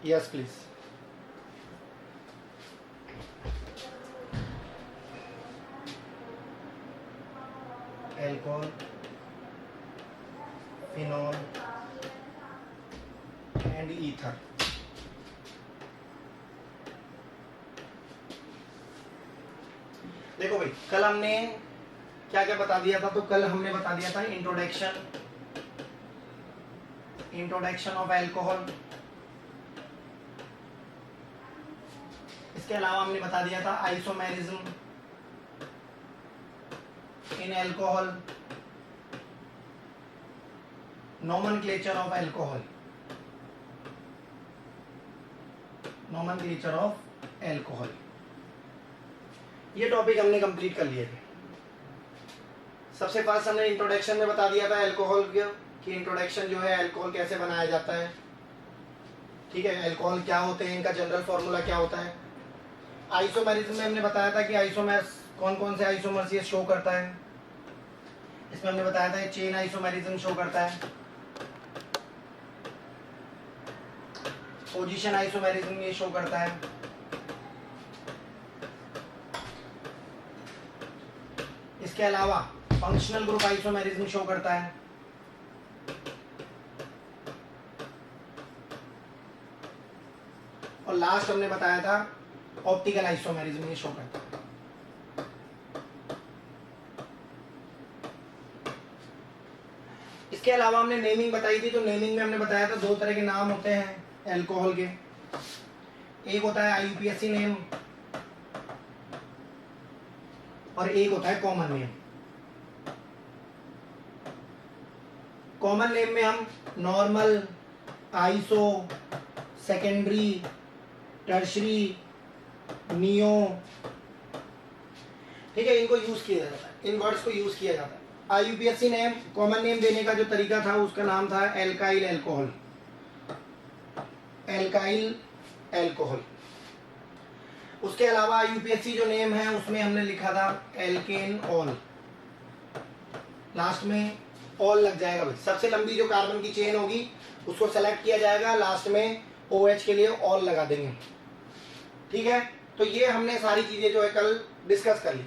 Yes please. Alcohol, phenol and ether. देखो भाई, कल हमने क्या क्या बता दिया था? तो कल हमने बता दिया था इंट्रोडक्शन ऑफ एल्कोहल। इसके अलावा हमने बता दिया था isomerism in alcohol, nomenclature of alcohol, nomenclature of alcohol. ये टॉपिक हमने कंप्लीट कर लिए थे। सबसे फर्स्ट हमने इंट्रोडक्शन में बता दिया था एल्कोहल की इंट्रोडक्शन जो है, एल्कोहल कैसे बनाया जाता है, ठीक है, एल्कोहल क्या होते हैं, इनका जनरल फॉर्मूला क्या होता है। आइसोमेरिज्म में हमने बताया था कि आइसोमर्स कौन कौन से आइसोमर्स ये शो करता है। इसमें हमने बताया था चेन आइसोमेरिज्म शो करता है, पोजीशन आइसोमेरिज्म ये शो करता है, इसके अलावा फंक्शनल ग्रुप आइसोमेरिज्म शो करता है, और लास्ट हमने बताया था ऑप्टिकल आइसोमेरिज्म ये शो करता है। इसके अलावा हमने नेमिंग बताई थी। तो नेमिंग में हमने बताया था दो तरह के नाम होते हैं एल्कोहल के। एक होता है आईयूपीएसी नेम और एक होता है कॉमन नेम। कॉमन नेम में हम normal, iso, secondary, tertiary, neo, ठीक है, इनको यूज किया जाता है, इन वर्ड्स को यूज किया जाता है। आईयूपीएसी नेम, कॉमन नेम देने का जो तरीका था उसका नाम था एल्काइल एल्कोहल, एल्काइल एल्कोहल। उसके अलावा आईयूपीएसी जो नेम है उसमें हमने लिखा था एल्केन ऑल, लास्ट में ऑल लग जाएगा भाई। सबसे लंबी जो कार्बन की चेन होगी उसको सेलेक्ट किया जाएगा, लास्ट में OH के लिए ऑल लगा देंगे, ठीक है। तो ये हमने सारी चीजें जो है कल डिस्कस कर ली।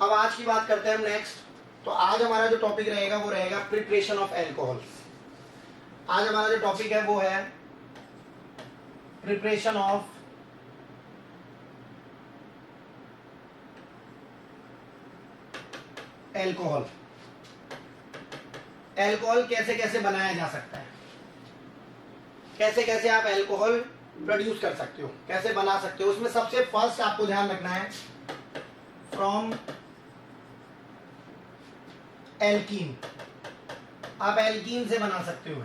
अब आज की बात करते हैं हम नेक्स्ट। तो आज हमारा जो टॉपिक रहेगा वो रहेगा प्रिपरेशन ऑफ एल्कोहल। आज हमारा जो टॉपिक है वो है प्रिपरेशन ऑफ एल्कोहल। एल्कोहल कैसे कैसे बनाया जा सकता है, कैसे कैसे आप एल्कोहल प्रोड्यूस कर सकते हो, कैसे बना सकते हो। उसमें सबसे फर्स्ट आपको ध्यान रखना है फ्रॉम एल्कीन। आप एल्कीन से बना सकते हो।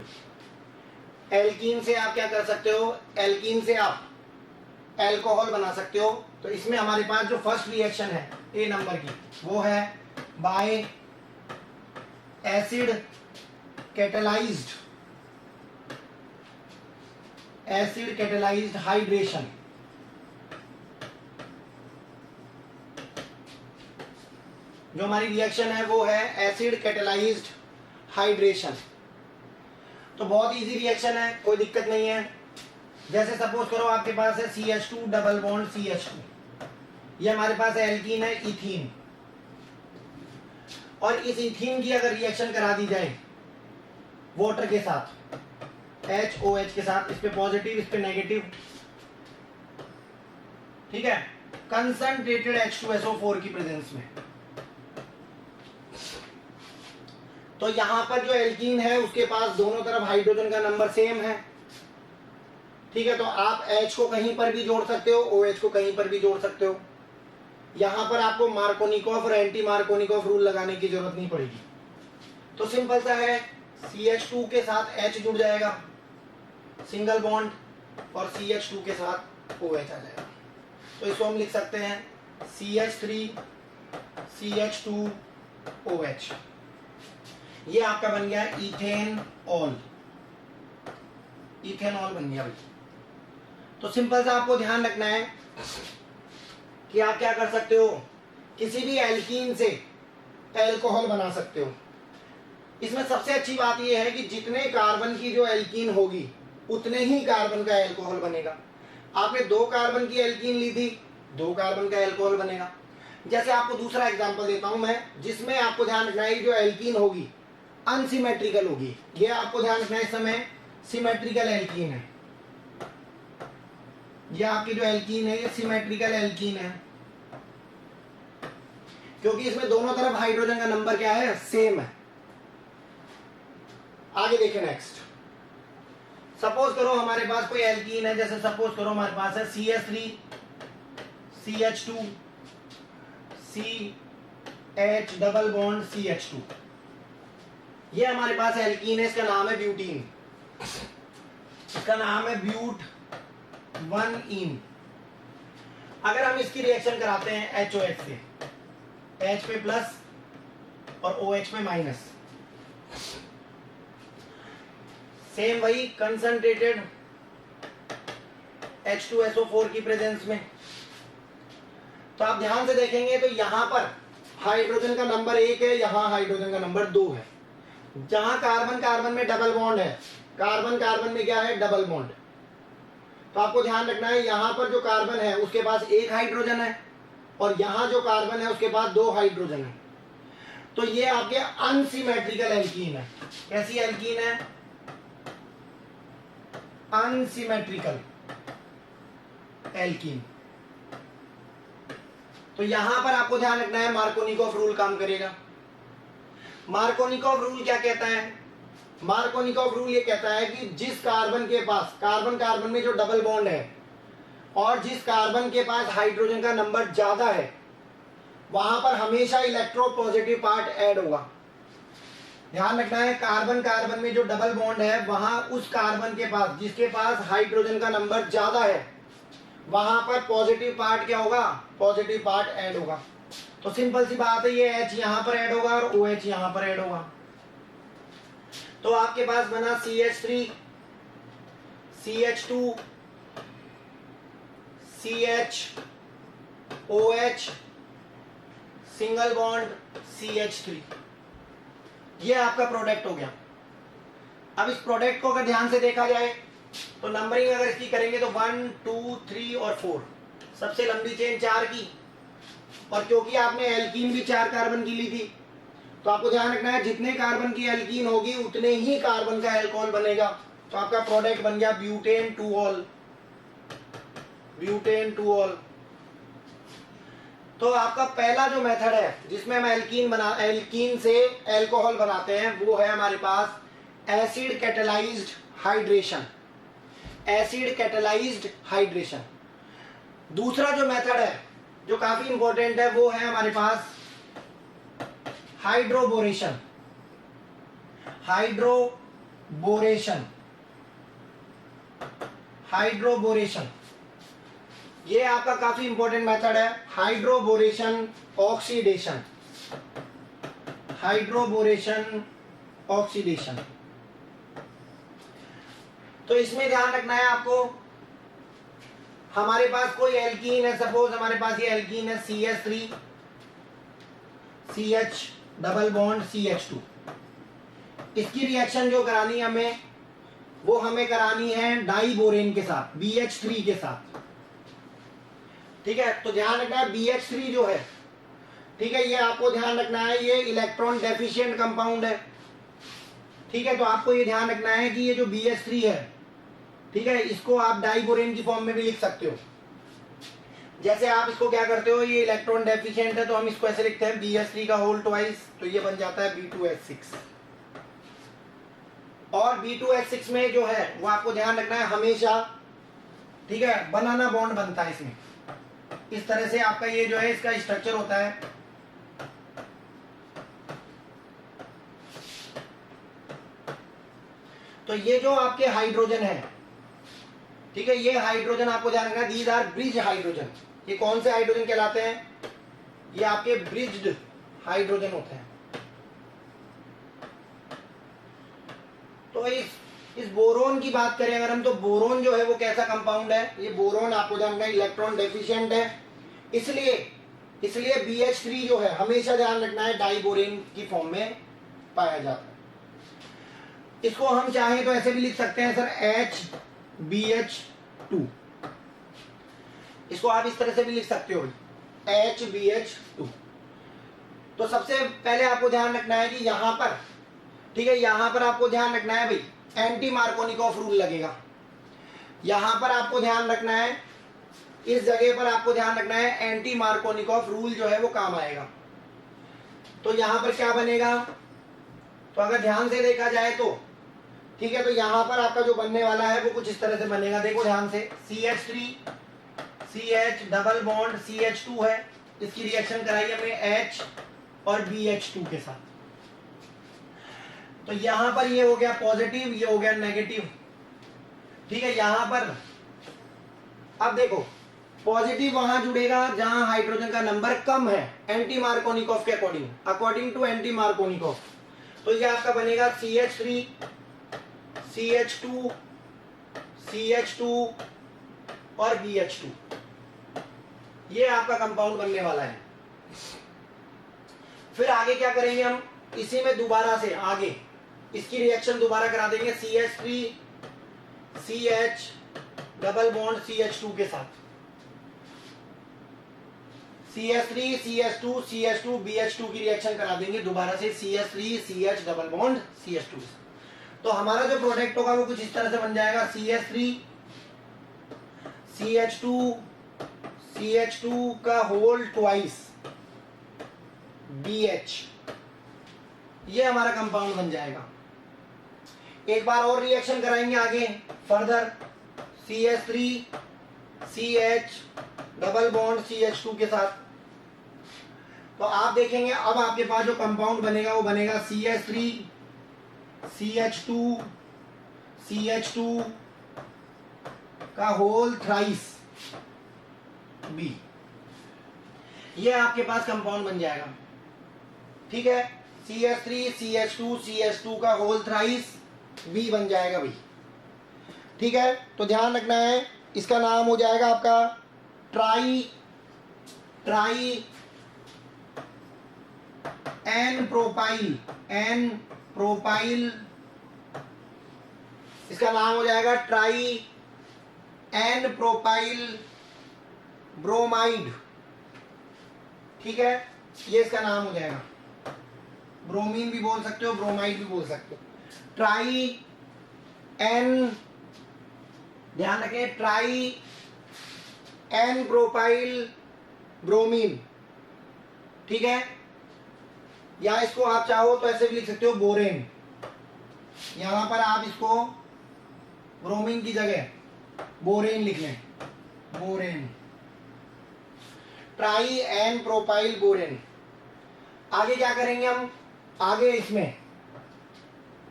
एल्कीन से आप क्या कर सकते हो, एल्कीन से आप एल्कोहल बना सकते हो। तो इसमें हमारे पास जो फर्स्ट रिएक्शन है ए नंबर की वो है बाय एसिड कैटेलाइज्ड हाइड्रेशन। जो हमारी रिएक्शन है वो है एसिड कैटेलाइज्ड हाइड्रेशन। तो बहुत इजी रिएक्शन है, कोई दिक्कत नहीं है। जैसे सपोज करो आपके पास है CH2 डबल बॉन्ड CH2, ये हमारे पास एल्कीन है इथीन, और इस इथीन की अगर रिएक्शन करा दी जाए वाटर के साथ, HOH के साथ, इस पे पॉजिटिव इस पे नेगेटिव, ठीक है, कंसंट्रेटेड H2SO4 की प्रेजेंस में, तो यहां पर जो एल्कीन है उसके पास दोनों तरफ हाइड्रोजन का नंबर सेम है, ठीक है। तो आप H को कहीं पर भी जोड़ सकते हो, OH को कहीं पर भी जोड़ सकते हो। यहां पर आपको मार्कोनिकॉफ और एंटी मार्कोनिकॉफ रूल लगाने की जरूरत नहीं पड़ेगी। तो सिंपल सा है, CH2 के साथ H जुड़ जाएगा, सिंगल बॉन्ड, और CH2 के साथ OH आ जाएगा। तो इसको हम लिख सकते हैं CH3 CH2 OH। ये आपका बन गया इथेनॉल, इथेनॉल बन गया भाई। तो सिंपल सा आपको ध्यान रखना है कि आप क्या कर सकते हो, किसी भी एल्कीन से एल्कोहल बना सकते हो। इसमें सबसे अच्छी बात यह है कि जितने कार्बन की जो एल्कीन होगी उतने ही कार्बन का एल्कोहल बनेगा। आपने 2 कार्बन की एल्कीन ली थी, 2 कार्बन का एल्कोहल बनेगा। जैसे आपको दूसरा एग्जांपल देता हूं मैं, जिसमें आपको ध्यान रखना है जो एल्कीन होगी अनसिमेट्रिकल होगी। ये आपको ध्यान रखना है, इस समय सिमेट्रिकल एल्कीन है। ये आपकी जो एल्कीन है ये सिमेट्रिकल एल्कीन है, क्योंकि इसमें दोनों तरफ हाइड्रोजन का नंबर क्या है, सेम है। आगे देखिए नेक्स्ट। सपोज करो हमारे पास कोई एल्कीन है, जैसे सपोज करो हमारे पास है CH3 CH2 CH double bond CH2। ये हमारे पास एल्कीन है, इसका नाम है ब्यूटीन, इसका नाम है ब्यूट 1इन। अगर हम इसकी रिएक्शन कराते हैं HOH से, H पे प्लस और OH पे माइनस, सेम वही कंसंट्रेटेड H2SO4 की प्रेजेंस में, तो आप ध्यान से देखेंगे तो यहां पर हाइड्रोजन का नंबर 1 है, यहां हाइड्रोजन का नंबर 2 है। जहां कार्बन कार्बन में डबल बॉन्ड है, कार्बन कार्बन में क्या है, डबल बॉन्ड। तो आपको ध्यान रखना है यहां पर जो कार्बन है उसके पास 1 हाइड्रोजन है, और यहां जो कार्बन है उसके पास 2 हाइड्रोजन है। तो ये आपके अनसिमेट्रिकल एल्कीन है। कैसी एल्कीन है, अनसिमेट्रिकल एल्कीन। तो यहां पर आपको ध्यान रखना है मार्कोनिकॉफ रूल काम करेगा। मार्कोनिकॉफ रूल क्या कहता है, मार्कोनिकॉफ रूल ये कहता है कि जिस कार्बन के पास, कार्बन कार्बन में जो डबल बॉन्ड है और जिस कार्बन के पास हाइड्रोजन का नंबर ज्यादा है, वहां पर हमेशा इलेक्ट्रोपॉजिटिव पार्ट ऐड होगा। ध्यान रखना है कार्बन कार्बन में जो डबल बॉन्ड है, वहां उस कार्बन के पास जिसके पास हाइड्रोजन का नंबर ज्यादा है, वहां पर पॉजिटिव पार्ट क्या होगा, पॉजिटिव पार्ट ऐड होगा। तो सिंपल सी बात है, ये H यहां पर ऐड होगा और OH यहां पर ऐड होगा। तो आपके पास बना CH3 CH2 CH OH single bond CH3। ये आपका प्रोडक्ट हो गया। अब इस प्रोडक्ट को अगर ध्यान से देखा जाए तो नंबरिंग अगर इसकी करेंगे तो 1 2 3 और 4, सबसे लंबी चेन 4 की, और क्योंकि आपने एल्कीन भी 4 कार्बन की ली थी, तो आपको ध्यान रखना है जितने कार्बन की एल्कीन होगी उतने ही कार्बन का एल्कोहल बनेगा। तो आपका प्रोडक्ट बन गया ब्यूटेन 2 ऑल, ब्यूटेन 2 ऑल। तो आपका पहला जो मेथड है जिसमें हम एल्कीन से एल्कोहल बनाते हैं, वो है हमारे पास acid catalysed hydration, acid catalysed hydration. दूसरा जो मेथड है जो काफी इंपॉर्टेंट है, वो है हमारे पास हाइड्रोबोरेशन, हाइड्रोबोरेशन, हाइड्रोबोरेशन। ये आपका काफी इंपॉर्टेंट मेथड है, हाइड्रोबोरेशन ऑक्सीडेशन, हाइड्रोबोरेशन ऑक्सीडेशन। तो इसमें ध्यान रखना है आपको, हमारे पास कोई एल्कीन है, सपोज हमारे पास ये एल्कीन है CH3 CH double bond CH2। इसकी रिएक्शन जो करानी है हमें, वो हमें करानी है डाइबोरेन के साथ, BH3 के साथ। ठीक है, तो ध्यान रखना है BH3 जो है, ठीक है, ये आपको ध्यान रखना है ये इलेक्ट्रॉन डेफिशिएंट कंपाउंड है। ठीक है, तो आपको ये ध्यान रखना है कि ये जो BH3 है, ठीक है, इसको आप डाइबोरेन की फॉर्म में भी लिख सकते हो। जैसे आप इसको क्या करते हो, ये इलेक्ट्रॉन डेफिशिएंट है तो हम इसको ऐसे लिखते हैं BH3 का होल ट्वाइस, तो ये बन जाता है B2H6। और B2H6 में जो है वो आपको ध्यान रखना है हमेशा, ठीक है, बनाना बॉन्ड बनता है इसमें। इस तरह से आपका ये जो है इसका स्ट्रक्चर होता है। तो ये जो आपके हाइड्रोजन है, ठीक है, ये हाइड्रोजन आपको ध्यान रखना है, दीज आर ब्रिज हाइड्रोजन। ये कौन से हाइड्रोजन कहलाते हैं, ये आपके ब्रिज्ड हाइड्रोजन होते हैं। तो इस बोरोन की बात करें अगर हम, तो बोरोन जो है वो कैसा कंपाउंड है, ये बोरोन आपको ध्यान रखना है इलेक्ट्रॉन डेफिशिएंट है, इसलिए BH3 जो है हमेशा ध्यान रखना है डाइबोरेन की फॉर्म में पाया जाता है। इसको हम चाहें तो ऐसे भी लिख सकते हैं सर HBH2, इसको आप इस तरह से भी लिख सकते हो HBH2। तो सबसे पहले आपको ध्यान रखना है कि यहां पर, ठीक है, यहां पर आपको ध्यान रखना है भाई एंटी मार्कोनिकॉफ रूल लगेगा। यहां पर आपको ध्यान रखना है, इस जगह पर आपको ध्यान रखना है एंटी मार्कोनिकॉफ रूल जो है वो काम आएगा। तो यहां पर क्या बनेगा, तो अगर ध्यान से देखा जाए तो, ठीक है, तो यहां पर आपका जो बनने वाला है वो कुछ इस तरह से बनेगा। देखो ध्यान से, CH3 CH double bond CH2 है, इसकी रिएक्शन कराई हमने H और BH2 के साथ। तो यहां पर ये हो गया पॉजिटिव, ये हो गया नेगेटिव, ठीक है। यहां पर अब देखो पॉजिटिव वहां जुड़ेगा जहां हाइड्रोजन का नंबर कम है, एंटी मार्कोनिकॉफ के according, according to anti Markovnikov. तो ये आपका बनेगा CH3 CH2 CH2 और BH2, ये आपका कंपाउंड बनने वाला है। फिर आगे क्या करेंगे हम, इसी में दोबारा से आगे इसकी रिएक्शन दोबारा करा देंगे CH3 CH double bond CH2 के साथ, CH3 CH2 CH2 BH2 की रिएक्शन करा देंगे दोबारा से CH3 CH double bond CH2। तो हमारा जो प्रोडक्ट होगा वो कुछ इस तरह से बन जाएगा CH3 CH2 CH2 का होल ट्वाइस BH, ये हमारा कंपाउंड बन जाएगा। एक बार और रिएक्शन कराएंगे आगे further CH3 CH double bond CH2 के साथ। तो आप देखेंगे अब आपके पास जो कंपाउंड बनेगा वो बनेगा CH3 CH2 CH2 का होल थ्राइस B, ये आपके पास कंपाउंड बन जाएगा, ठीक है। CH3 CH2 CH2 का होल थ्राइस B बन जाएगा भाई, ठीक है। तो ध्यान रखना है, इसका नाम हो जाएगा आपका ट्राई एन प्रोपाइल, इसका नाम हो जाएगा ट्राई एन प्रोपाइल ब्रोमाइड, ठीक है, ये इसका नाम हो जाएगा। ब्रोमीन भी बोल सकते हो, ब्रोमाइड भी बोल सकते हो। ट्राई एन, ध्यान रखें, ट्राई एन प्रोपाइल ब्रोमीन, ठीक है। या इसको आप चाहो तो ऐसे भी लिख सकते हो बोरेन, यहां पर आप इसको ब्रोमीन की जगह बोरेन लिख लें, borane, tri n propyl borane. आगे क्या करेंगे हम, आगे इसमें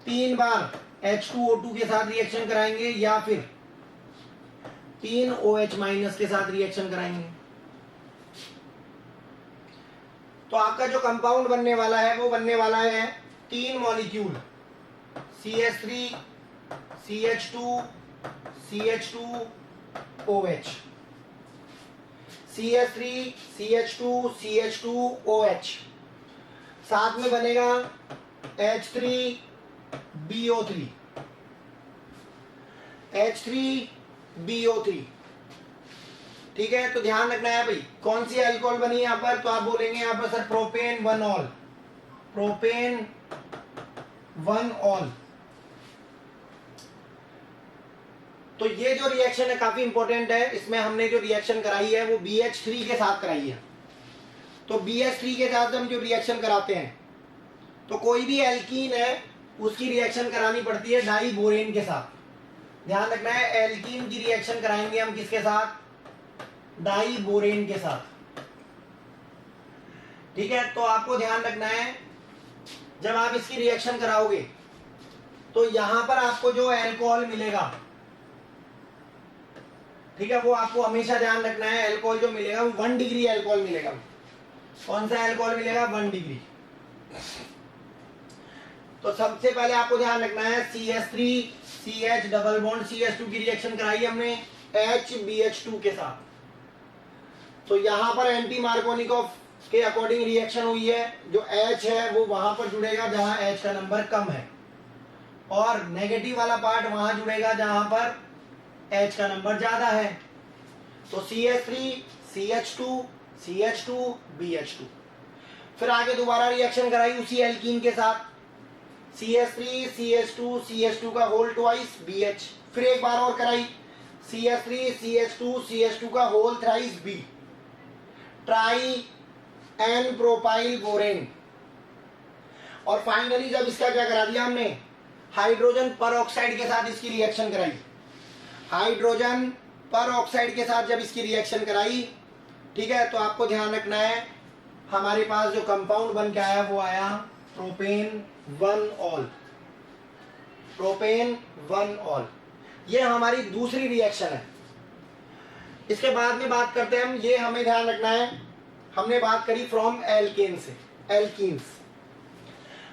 3 बार H2O2 के साथ रिएक्शन कराएंगे या फिर 3 OH माइनस के साथ रिएक्शन कराएंगे। तो आपका जो कंपाउंड बनने वाला है वो बनने वाला है 3 molecule CH3 CH2 CH2 OH, CH3 CH2 CH2 OH, साथ में बनेगा H3BO3 H3BO3, ठीक है। तो ध्यान रखना है भाई कौन सी अल्कोहल बनी है यहाँ पर, तो आप बोलेंगे यहाँ पर sir propane 1 all, propane 1 all. तो ये जो रिएक्शन है काफी इंपॉर्टेंट है, इसमें हमने जो रिएक्शन कराई है वो BH3 के साथ कराई है। तो BH3 के साथ हम जो रिएक्शन कराते हैं, तो कोई भी एल्कीन है उसकी रिएक्शन करानी पड़ती है डाई बोरेन के साथ। ध्यान रखना है, एल्कीन की रिएक्शन कराएंगे हम किसके साथ, डाई बोरेन के साथ, ठीक है। तो आपको ध्यान रखना है जब आप इसकी रिएक्शन कराओगे तो यहां पर आपको जो अल्कोहल मिलेगा, ठीक है, वो आपको हमेशा ध्यान रखना है, अल्कोहल जो मिलेगा वो 1 डिग्री अल्कोहल मिलेगा। कौन सा अल्कोहल मिलेगा, 1 डिग्री। तो सबसे पहले आपको ध्यान रखना है CH3 CH double bond CH2 की रिएक्शन कराई हमने HBH2 के साथ। तो यहां पर एंटी मार्कोनिकॉफ के अकॉर्डिंग रिएक्शन हुई है, जो H है वो वहां पर जुड़ेगा जहां H का नंबर कम है, और नेगेटिव वाला पार्ट वहां जुड़ेगा जहां पर H का नंबर ज्यादा है। तो CH3 CH2 CH2 BH2। फिर आगे दोबारा रिएक्शन कराई उसी एल्कीन के साथ, CH3 CH2 CH2 का होल ट्वाइस BH। फिर एक बार और कराई CH3 CH2 CH2 का whole thrice B, tri n propyl borane. और फाइनली जब इसका क्या करा दिया हमने, हाइड्रोजन पर ऑक्साइड के साथ इसकी रिएक्शन कराई, हाइड्रोजन पर ऑक्साइड के साथ जब इसकी रिएक्शन कराई, ठीक है, तो आपको ध्यान रखना है हमारे पास जो कंपाउंड बन के आया वो आया प्रोपेन 1 ऑल, प्रोपेन 1 ऑल। ये हमारी दूसरी रिएक्शन है। इसके बाद में बात करते हैं हम, ये हमें ध्यान रखना है, हमने बात करी फ्रॉम एल्केन से, एल्कीन्स।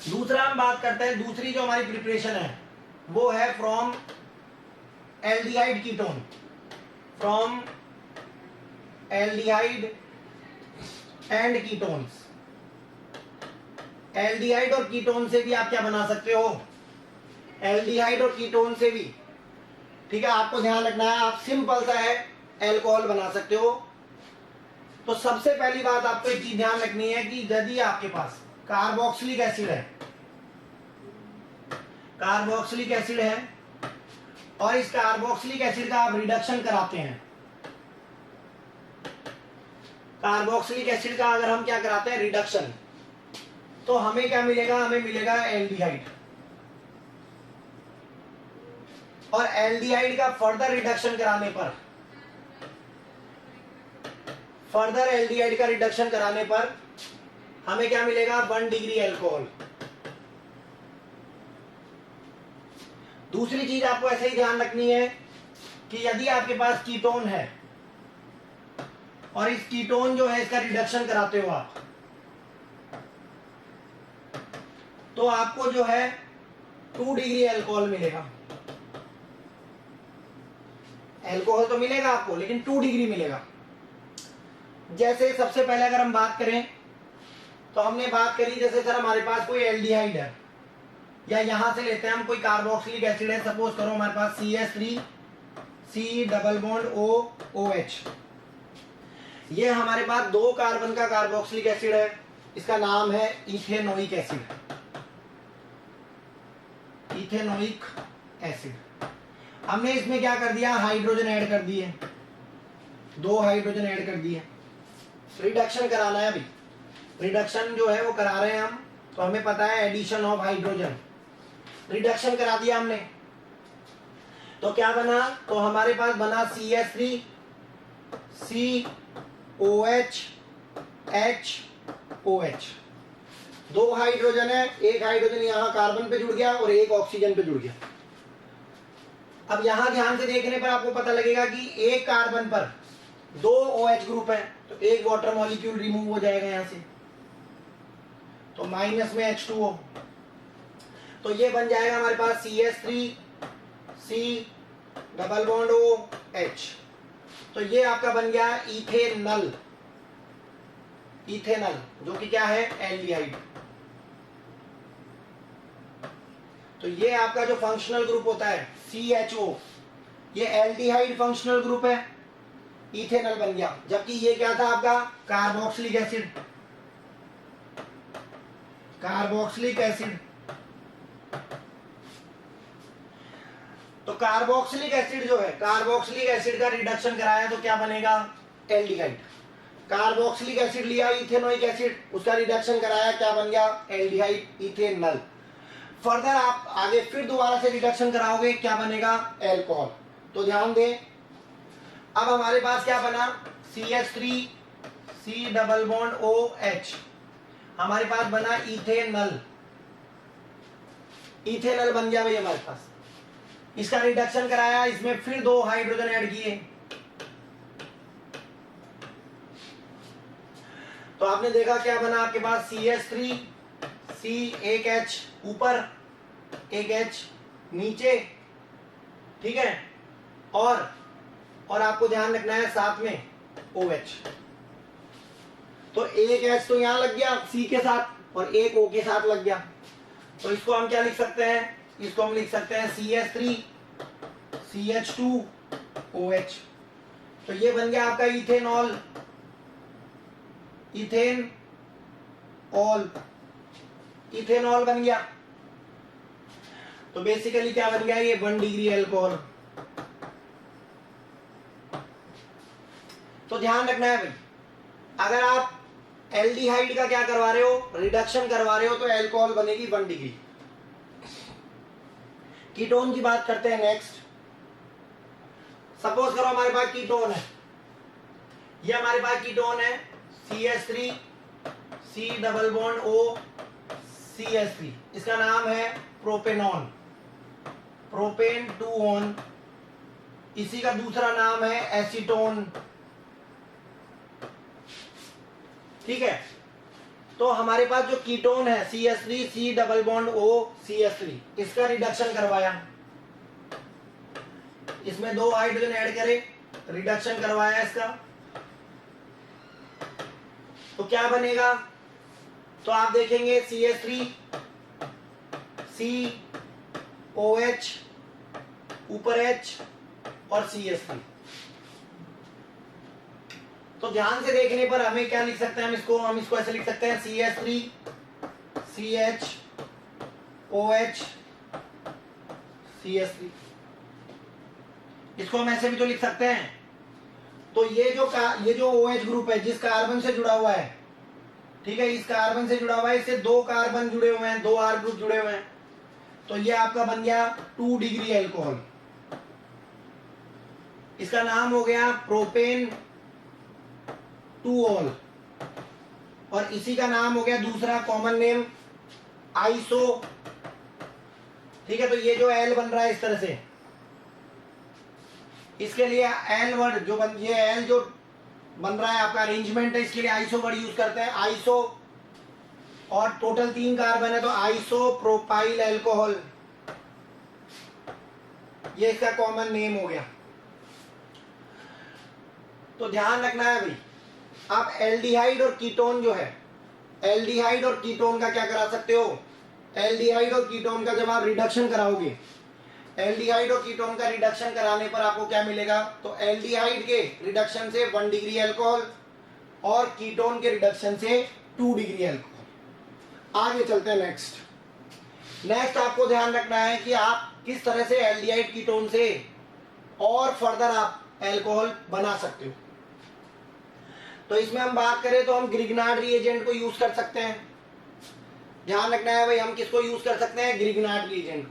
दूसरा हम बात करते हैं, दूसरी जो हमारी प्रिपरेशन है वो है from aldehyde ketone, from aldehyde and ketones. Aldehyde और कीटोन से भी आप क्या बना सकते हो, एल्डिहाइड और कीटोन से भी, ठीक है, आपको ध्यान रखना है, आप सिंपल सा है एल्कोहल बना सकते हो। तो सबसे पहली बात आपको एक चीज ध्यान रखनी है कि यदि आपके पास कार्बोक्सिलिक एसिड है, कार्बोक्सिलिक एसिड है और इस कार्बोक्सिलिक एसिड का आप रिडक्शन कराते हैं, कार्बोक्सिलिक एसिड का अगर हम क्या कराते हैं रिडक्शन, तो हमें क्या मिलेगा, हमें मिलेगा एल्डिहाइड। और एल्डिहाइड का फर्दर रिडक्शन कराने पर, फर्दर एल्डिहाइड का रिडक्शन कराने पर हमें क्या मिलेगा, 1 डिग्री एल्कोहल। दूसरी चीज आपको ऐसे ही ध्यान रखनी है कि यदि आपके पास कीटोन है और इस कीटोन जो है इसका रिडक्शन कराते हो आप, तो आपको जो है 2 डिग्री एल्कोहल मिलेगा। एल्कोहल तो मिलेगा आपको लेकिन 2 डिग्री मिलेगा। जैसे सबसे पहले अगर हम बात करें तो हमने बात करी, जैसे सर हमारे पास कोई एल्डिहाइड है या यहां से लेते हैं हम कोई कार्बोक्सिलिक एसिड है, सपोज करो हमारे पास CH3 C double bond O OH, ये हमारे पास 2 कार्बन का कार्बोक्सिलिक एसिड है, इसका नाम है इथेनोइक एसिड, इथेनोइक एसिड। हमने इसमें क्या कर दिया, हाइड्रोजन ऐड कर दिए, 2 हाइड्रोजन ऐड कर दिए, रिडक्शन कराना है। अभी रिडक्शन जो है वो करा रहे हैं हम, तो हमें पता है एडिशन ऑफ हाइड्रोजन, रिडक्शन करा दिया हमने, तो क्या बना, तो हमारे पास बना CH3 COH HOH। 2 हाइड्रोजन है, एक हाइड्रोजन यहाँ कार्बन पे जुड़ गया और एक ऑक्सीजन पे जुड़ गया। अब यहां ध्यान से देखने पर आपको पता लगेगा कि एक कार्बन पर 2 OH ग्रुप है, तो एक वाटर मॉलिक्यूल रिमूव हो जाएगा यहां से, तो माइनस में H2O, तो ये बन जाएगा हमारे पास CH3 C double bond OH। तो ये आपका बन गया इथेनल, इथेनल जो कि क्या है, एल्डिहाइड। तो ये आपका जो फंक्शनल ग्रुप होता है CHO, ये एल्डिहाइड फंक्शनल ग्रुप है, इथेनल बन गया। जबकि ये क्या था आपका, कार्बोक्सिलिक एसिड, कार्बोक्सिलिक एसिड। तो कार्बोक्सिलिक एसिड जो है, कार्बोक्सिलिक एसिड का रिडक्शन कराया तो क्या बनेगा, एल्डिहाइड। कार्बोक्सिलिक एसिड लिया इथेनोइक एसिड, उसका रिडक्शन कराया, क्या बन गया, एल्डिहाइड, इथेनल। फर्दर आप आगे फिर दोबारा से रिडक्शन कराओगे, क्या बनेगा, एल्कोहल। तो ध्यान दें, अब हमारे पास क्या बना, CH3 C double bond OH, हमारे पास बना इथेनल, इथेनल बन गया भाई हमारे पास। इसका रिडक्शन कराया, इसमें फिर 2 हाइड्रोजन ऐड किए, तो आपने देखा क्या बना आपके पास, CH3 C एक H ऊपर एक H नीचे, ठीक है, और आपको ध्यान रखना है साथ में OH। तो एक H तो यहां लग गया C के साथ और एक O के साथ लग गया, तो इसको हम क्या लिख सकते हैं, इसको हम लिख सकते हैं CH3CH2OH। तो ये बन गया आपका इथेनॉल, इथेनॉल बन गया। तो बेसिकली क्या बन गया, ये 1 डिग्री अल्कोहल। तो ध्यान रखना है भाई, अगर आप एल्डिहाइड का क्या करवा रहे हो, रिडक्शन करवा रहे हो, तो अल्कोहल बनेगी 1 डिग्री। कीटोन की बात करते हैं नेक्स्ट। सपोज करो हमारे पास कीटोन है, ये हमारे पास कीटोन है CH3 C double bond O CH3, इसका नाम है प्रोपेनॉन, प्रोपेन 2 ऑन। इसी का दूसरा नाम है एसीटोन। ठीक है, तो हमारे पास जो कीटोन है CH3 C double bond O CH3, इसका रिडक्शन करवाया, इसमें 2 हाइड्रोजन ऐड करे, रिडक्शन करवाया इसका, तो क्या बनेगा, तो आप देखेंगे CH3 COH ऊपर H और CH3। तो ध्यान से देखने पर हमें क्या लिख सकते हैं, हम इसको ऐसे लिख सकते हैं CH3 CHOH CH3। इसको हम ऐसे भी तो लिख सकते हैं। तो ये जो OH ग्रुप है जिस कार्बन से जुड़ा हुआ है, ठीक है, इस कार्बन से जुड़ा हुआ है, इससे 2 कार्बन जुड़े हुए हैं, 2 R ग्रुप जुड़े हुए हैं, तो ये आपका बन गया 2 डिग्री अल्कोहल। इसका नाम हो गया प्रोपेन 2 ऑल, और इसी का नाम हो गया दूसरा कॉमन नेम आइसो। ठीक है, तो ये जो L बन रहा है इस तरह से, इसके लिए L वर्ड ये L जो बन रहा है आपका अरेंजमेंट है, इसके लिए आइसो वर्ड यूज करते हैं, आइसो। और टोटल 3 कार्बन है तो आइसो प्रोपाइल अल्कोहल, ये इसका कॉमन नेम हो गया। तो ध्यान रखना है भाई, आप एल्डिहाइड और कीटोन जो है, एल्डिहाइड और कीटोन का क्या करा सकते हो, एल्डिहाइड और कीटोन का जब आप रिडक्शन कराओगे, एल्डिहाइड और कीटोन का रिडक्शन कराने पर आपको क्या मिलेगा, तो एल्डिहाइड के रिडक्शन से 1 डिग्री अल्कोहल और कीटोन के रिडक्शन से 2 डिग्री अल्कोहल। आगे चलते हैं नेक्स्ट आपको ध्यान रखना है कि आप किस तरह से एल्डिहाइड कीटोन से और फर्दर आप अल्कोहल बना सकते हो। तो इसमें हम बात करें तो हम ग्रिग्नार्ड रिएजेंट को यूज कर सकते हैं। ध्यान रखना है भाई, हम किसको यूज कर सकते हैं, Grignard reagent,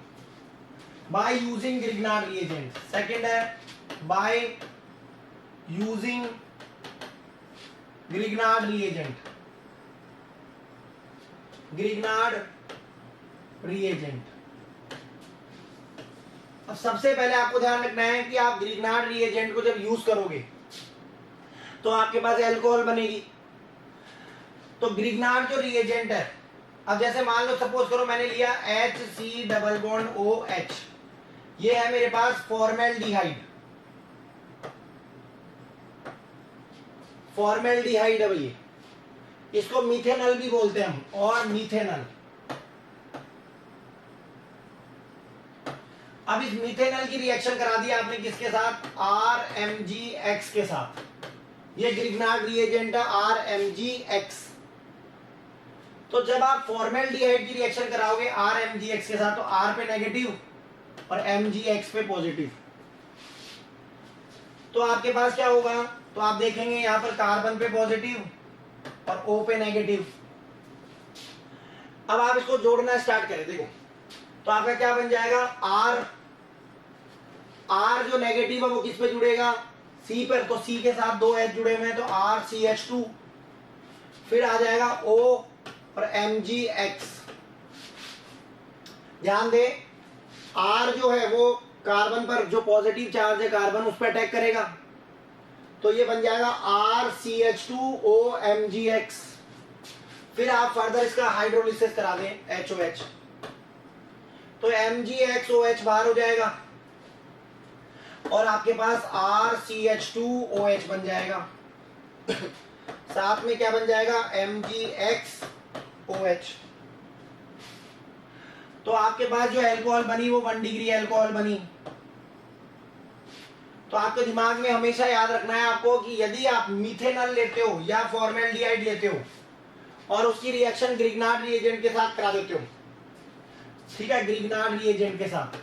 by using Grignard reagent. Second है बाय यूजिंग ग्रिग्नार्ड रिएजेंट, अब सबसे पहले आपको ध्यान रखना है कि आप ग्रिग्नार्ड रिएजेंट को जब यूज करोगे तो आपके पास अल्कोहल बनेगी। तो ग्रिग्नार्ड जो रिएजेंट है, अब जैसे मान लो सपोज करो मैंने लिया HC डबल बॉन्ड OH, ये है मेरे पास फॉर्मेल्डिहाइड, फॉर्मेल्डिहाइड है भैया, इसको मिथेनॉल भी बोलते हैं हम, और मिथेनॉल। अब इस मिथेनॉल की रिएक्शन करा दी आपने किसके साथ, RMgX के साथ, ये ग्रिग्नार्ड रिएजेंट है RMgX। तो जब आप फॉर्मेल्डिहाइड की रिएक्शन कराओगे RMgX के साथ, तो R पे नेगेटिव और MgX पे पॉजिटिव, तो आपके पास क्या होगा, तो आप देखेंगे यहां पर कार्बन पे पॉजिटिव और O पे नेगेटिव। अब आप इसको जोड़ना स्टार्ट करें, देखो तो आपका क्या बन जाएगा, R जो नेगेटिव है वो किस पे जुड़ेगा, C पर, तो C के साथ 2 H जुड़े हुए हैं तो RCH2, फिर आ जाएगा O और MgX। ध्यान दे, R जो है वो कार्बन पर जो पॉजिटिव चार्ज है कार्बन उस पर अटैक करेगा, तो ये बन जाएगा RCH2OMgX। फिर आप फर्दर इसका हाइड्रोलिसिस करा दें HOH, तो MgXOH बाहर हो जाएगा और आपके पास RCH2OH बन जाएगा, साथ में क्या बन जाएगा, MgXOH। तो आपके पास जो एल्कोहल बनी वो 1 डिग्री एल्कोहल बनी। तो आपके दिमाग में हमेशा याद रखना है आपको कि यदि आप मीथेनॉल लेते हो या फॉर्मेल्डिहाइड लेते हो और उसकी रिएक्शन ग्रिग्नार्ड रिएजेंट के साथ करा देते हो, ठीक है, ग्रिग्नार्ड रिएजेंट के साथ,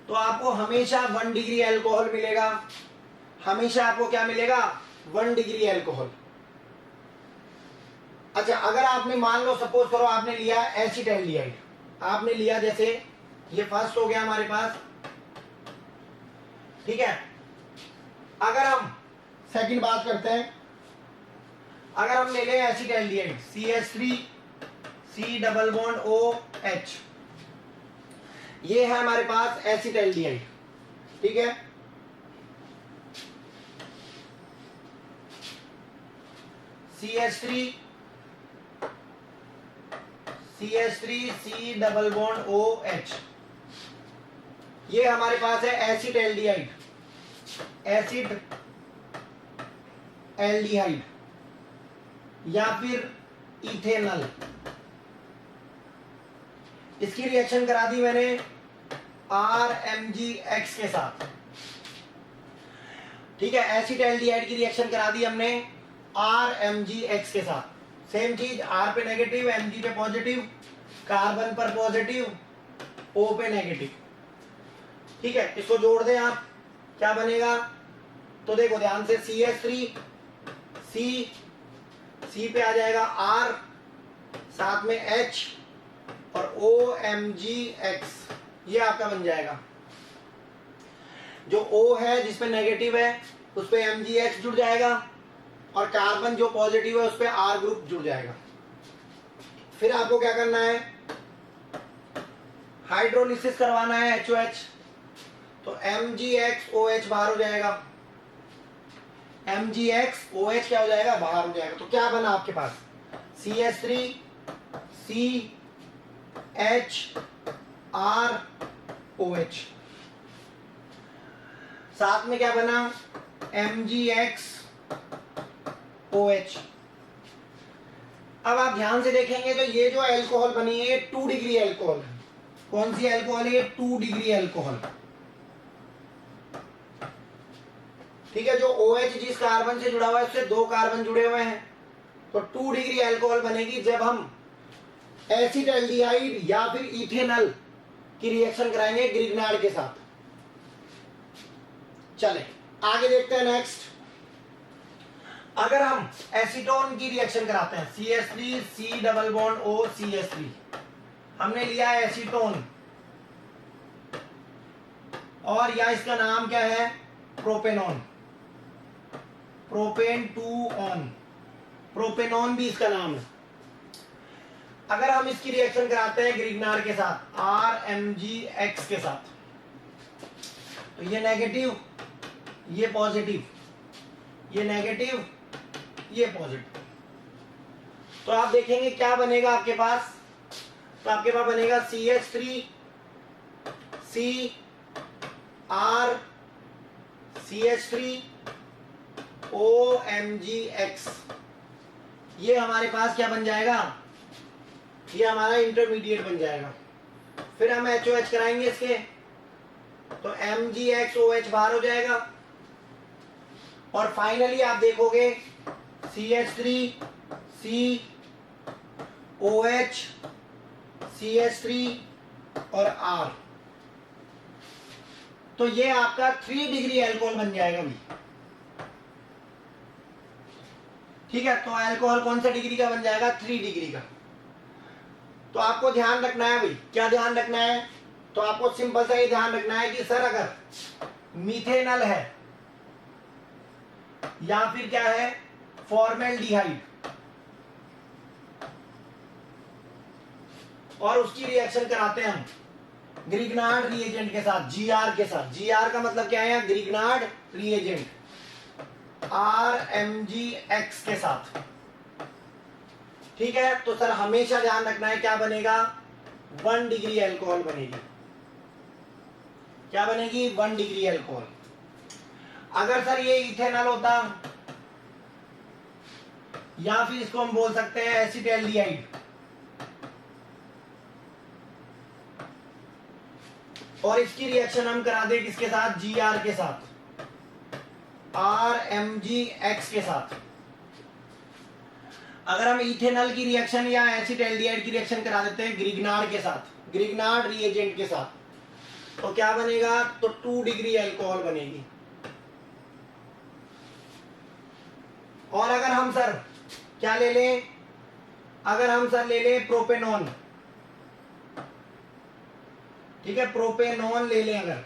तो आपको हमेशा 1 डिग्री एल्कोहल मिलेगा। हमेशा आपको क्या मिलेगा? 1 डिग्री एल्कोहल। अच्छा, अगर आपने मान लो सपोज करो आपने लिया एसिटाल्डिहाइड, आपने लिया जैसे ये फर्स्ट हो गया हमारे पास, ठीक है। अगर हम सेकंड बात करते हैं, अगर हम ले लें acetaldehyde CH3 C double bond OH, ये है हमारे पास एसिटाल्डिहाइड, ठीक है। CH3 C double bond OH, ये हमारे पास है एसिटाल्डिहाइड, एसिड एल्डिहाइड या फिर इथेनॉल। इसकी रिएक्शन करा दी मैंने RMgX के साथ, ठीक है। एसिटाल्डिहाइड की रिएक्शन करा दी हमने RMgX के साथ। सेम चीज, R पे नेगेटिव, Mg पे पॉजिटिव, कार्बन पर पॉजिटिव, O पे नेगेटिव, ठीक है। इसको जोड़ दें आप, क्या बनेगा? तो देखो ध्यान से, CH3 C पे आ जाएगा R, साथ में H और OMgX, ये आपका बन जाएगा। जो O है जिसपे नेगेटिव है उस पे MgX जुड़ जाएगा और कार्बन जो पॉजिटिव है उस पे R ग्रुप जुड़ जाएगा। फिर आपको क्या करना है? हाइड्रोलिसिस करवाना है HOH, तो MgX OH बाहर हो जाएगा, MgX OH क्या हो जाएगा? बाहर हो जाएगा। तो क्या बना आपके पास? CH3 CHROH, साथ में क्या बना? MgX OH। अब आप ध्यान से देखेंगे तो ये जो एल्कोहल बनी है 2 डिग्री एल्कोहल है। कौन सी एल्कोहल है? 2 डिग्री एल्कोहल, ठीक है। जो OH जिस कार्बन से जुड़ा हुआ है उससे 2 कार्बन जुड़े हुए हैं, तो 2 डिग्री एल्कोहल बनेगी जब हम एसिटाल्डिहाइड या फिर इथेनॉल की रिएक्शन कराएंगे ग्रिग्नार्ड के साथ। चले आगे देखते हैं नेक्स्ट। अगर हम एसीटोन की रिएक्शन कराते हैं, CH3 C double bond O CH3, हमने लिया है एसीटोन और या इसका नाम क्या है? प्रोपेनॉन, प्रोपेन 2 ऑन, प्रोपेनॉन भी इसका नाम है। अगर हम इसकी रिएक्शन कराते हैं ग्रिग्नार्ड के साथ RMgX के साथ, तो ये नेगेटिव, ये पॉजिटिव, ये नेगेटिव, ये पॉजिटिव, तो आप देखेंगे क्या बनेगा आपके पास? तो आपके पास बनेगा CH3 CR CH3 OMgX, ये हमारे पास क्या बन जाएगा? ये हमारा इंटरमीडिएट बन जाएगा। फिर हम HOH कराएंगे इसके, तो MgX OH बाहर हो जाएगा और फाइनली आप देखोगे CH3 COH CH3 और R, तो ये आपका 3 डिग्री एल्कोहल बन जाएगा भी, ठीक है। तो एल्कोहल कौन सा डिग्री का बन जाएगा? 3 डिग्री का। तो आपको ध्यान रखना है भाई, क्या ध्यान रखना है? तो आपको सिंपल सा ये ध्यान रखना है कि सर अगर मीथेनॉल है या फिर क्या है फॉर्मेल्डिहाइड और उसकी रिएक्शन कराते हैं हम ग्रिग्नार्ड रिएजेंट के साथ, GR के साथ। GR का मतलब क्या है? ग्रिग्नार्ड रिएजेंट, RMgX के साथ, ठीक है। तो सर हमेशा ध्यान रखना है क्या बनेगा? 1 डिग्री एल्कोहल बनेगी। क्या बनेगी? 1 डिग्री एल्कोहल। अगर सर ये इथेनॉल होता या फिर इसको हम बोल सकते हैं एसिटाल्डिहाइड। और इसकी रिएक्शन हम करा दें किसके साथ? GR के साथ, RMgX के साथ। अगर हम इथेनॉल की रिएक्शन या एसिटाल्डिहाइड की रिएक्शन करा देते हैं ग्रिग्नार्ड के साथ, ग्रिग्नार्ड रिएजेंट के साथ, तो क्या बनेगा? तो 2 डिग्री अल्कोहल बनेगी। और अगर हम सर क्या ले लें? अगर हम सर ले लें प्रोपेनॉन, ठीक है, प्रोपेनॉन ले लें अगर,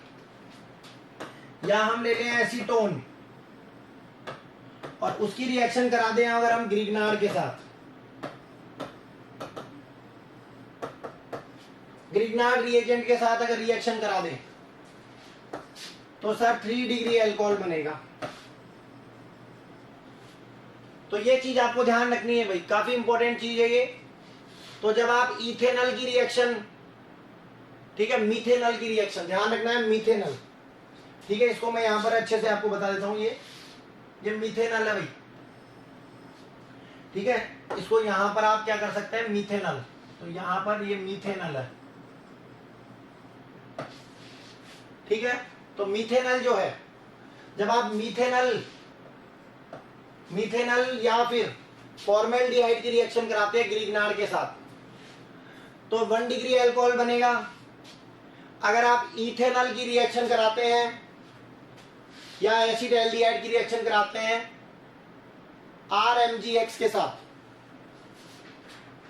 या हम ले लें एसीटोन और उसकी रिएक्शन करा दें अगर हम ग्रिग्नार्ड के साथ, ग्रिग्नार्ड रिएजेंट के साथ अगर रिएक्शन करा दें तो सर 3 डिग्री अल्कोहल बनेगा। तो ये चीज आपको ध्यान रखनी है भाई, काफी इंपॉर्टेंट चीज है ये। तो जब आप इथेनॉल की रिएक्शन, ठीक है, मीथेनॉल की रिएक्शन, ध्यान रखना है मीथेनॉल, ठीक है, इसको मैं यहां पर अच्छे से आपको बता देता हूं। ये मीथेनॉल है भाई, ठीक है, इसको यहां पर आप क्या कर सकते हैं? मीथेनॉल। तो यहां पर ये मीथेनॉल है, ठीक है। तो मीथेनॉल जो है, जब आप मीथेनॉल या फिर फॉर्मेल्डिहाइड की रिएक्शन कराते हैं ग्रिग्नार्ड के साथ, तो 1 डिग्री अल्कोहल बनेगा। अगर आप इथेनॉल की रिएक्शन कराते हैं या एसिटाल्डिहाइड की रिएक्शन कराते हैं RMgX के साथ,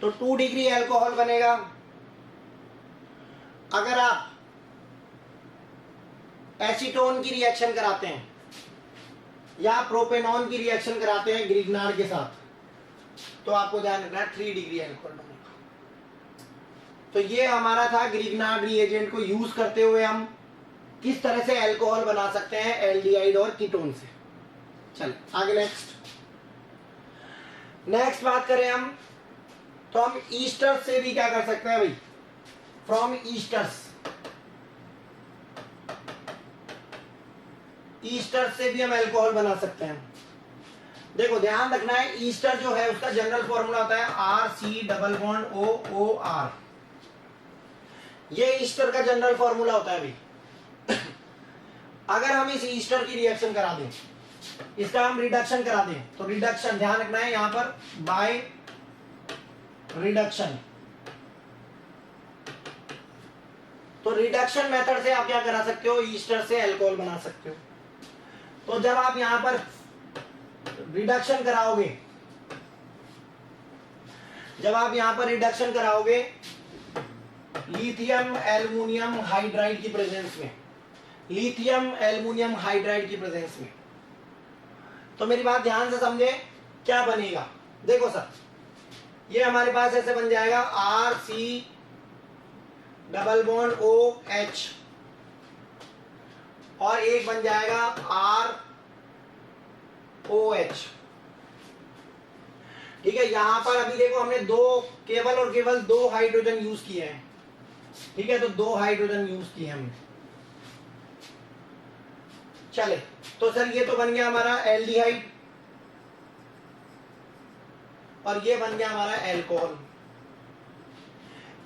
तो 2 डिग्री अल्कोहल बनेगा। अगर आप एसीटोन की रिएक्शन कराते हैं या प्रोपेनॉन की रिएक्शन कराते हैं ग्रिग्नार्ड के साथ, तो आपको ध्यान रखना है 3 डिग्री अल्कोहल बनेगा। तो ये हमारा था ग्रिग्नार्ड रिएजेंट को यूज करते हुए हम किस तरह से अल्कोहल बना सकते हैं एल्डिहाइड और कीटोन से। चल आगे नेक्स्ट बात करें हम, तो हम ईस्टर्स से भी क्या कर सकते हैं भाई? फ्रॉम ईस्टर से भी हम अल्कोहल बना सकते हैं। देखो ध्यान रखना है, ईस्टर जो है उसका जनरल फॉर्मूला होता है RC+OOR। ये ईस्टर का जनरल फॉर्मूला होता है भाई। अगर हम इस ईस्टर की रिएक्शन करा दें, इसका हम रिडक्शन करा दें, तो रिडक्शन ध्यान रखना है यहां पर बाय रिडक्शन। तो रिडक्शन मेथड से आप क्या करा सकते हो? ईस्टर से अल्कोहल बना सकते हो। तो जब आप यहां पर रिडक्शन कराओगे, लिथियम एल्युमिनियम हाइड्राइड की प्रेजेंस में, तो मेरी बात ध्यान से समझे, क्या बनेगा? देखो सर, ये हमारे पास ऐसे बन जाएगा RC+OH और एक बन जाएगा ROH, ठीक है। यहां पर अभी देखो हमने केवल दो हाइड्रोजन यूज किए हैं, ठीक है, तो 2 हाइड्रोजन यूज किए हमने। चले, तो सर ये तो बन गया हमारा एल्डिहाइड और ये बन गया हमारा अल्कोहल।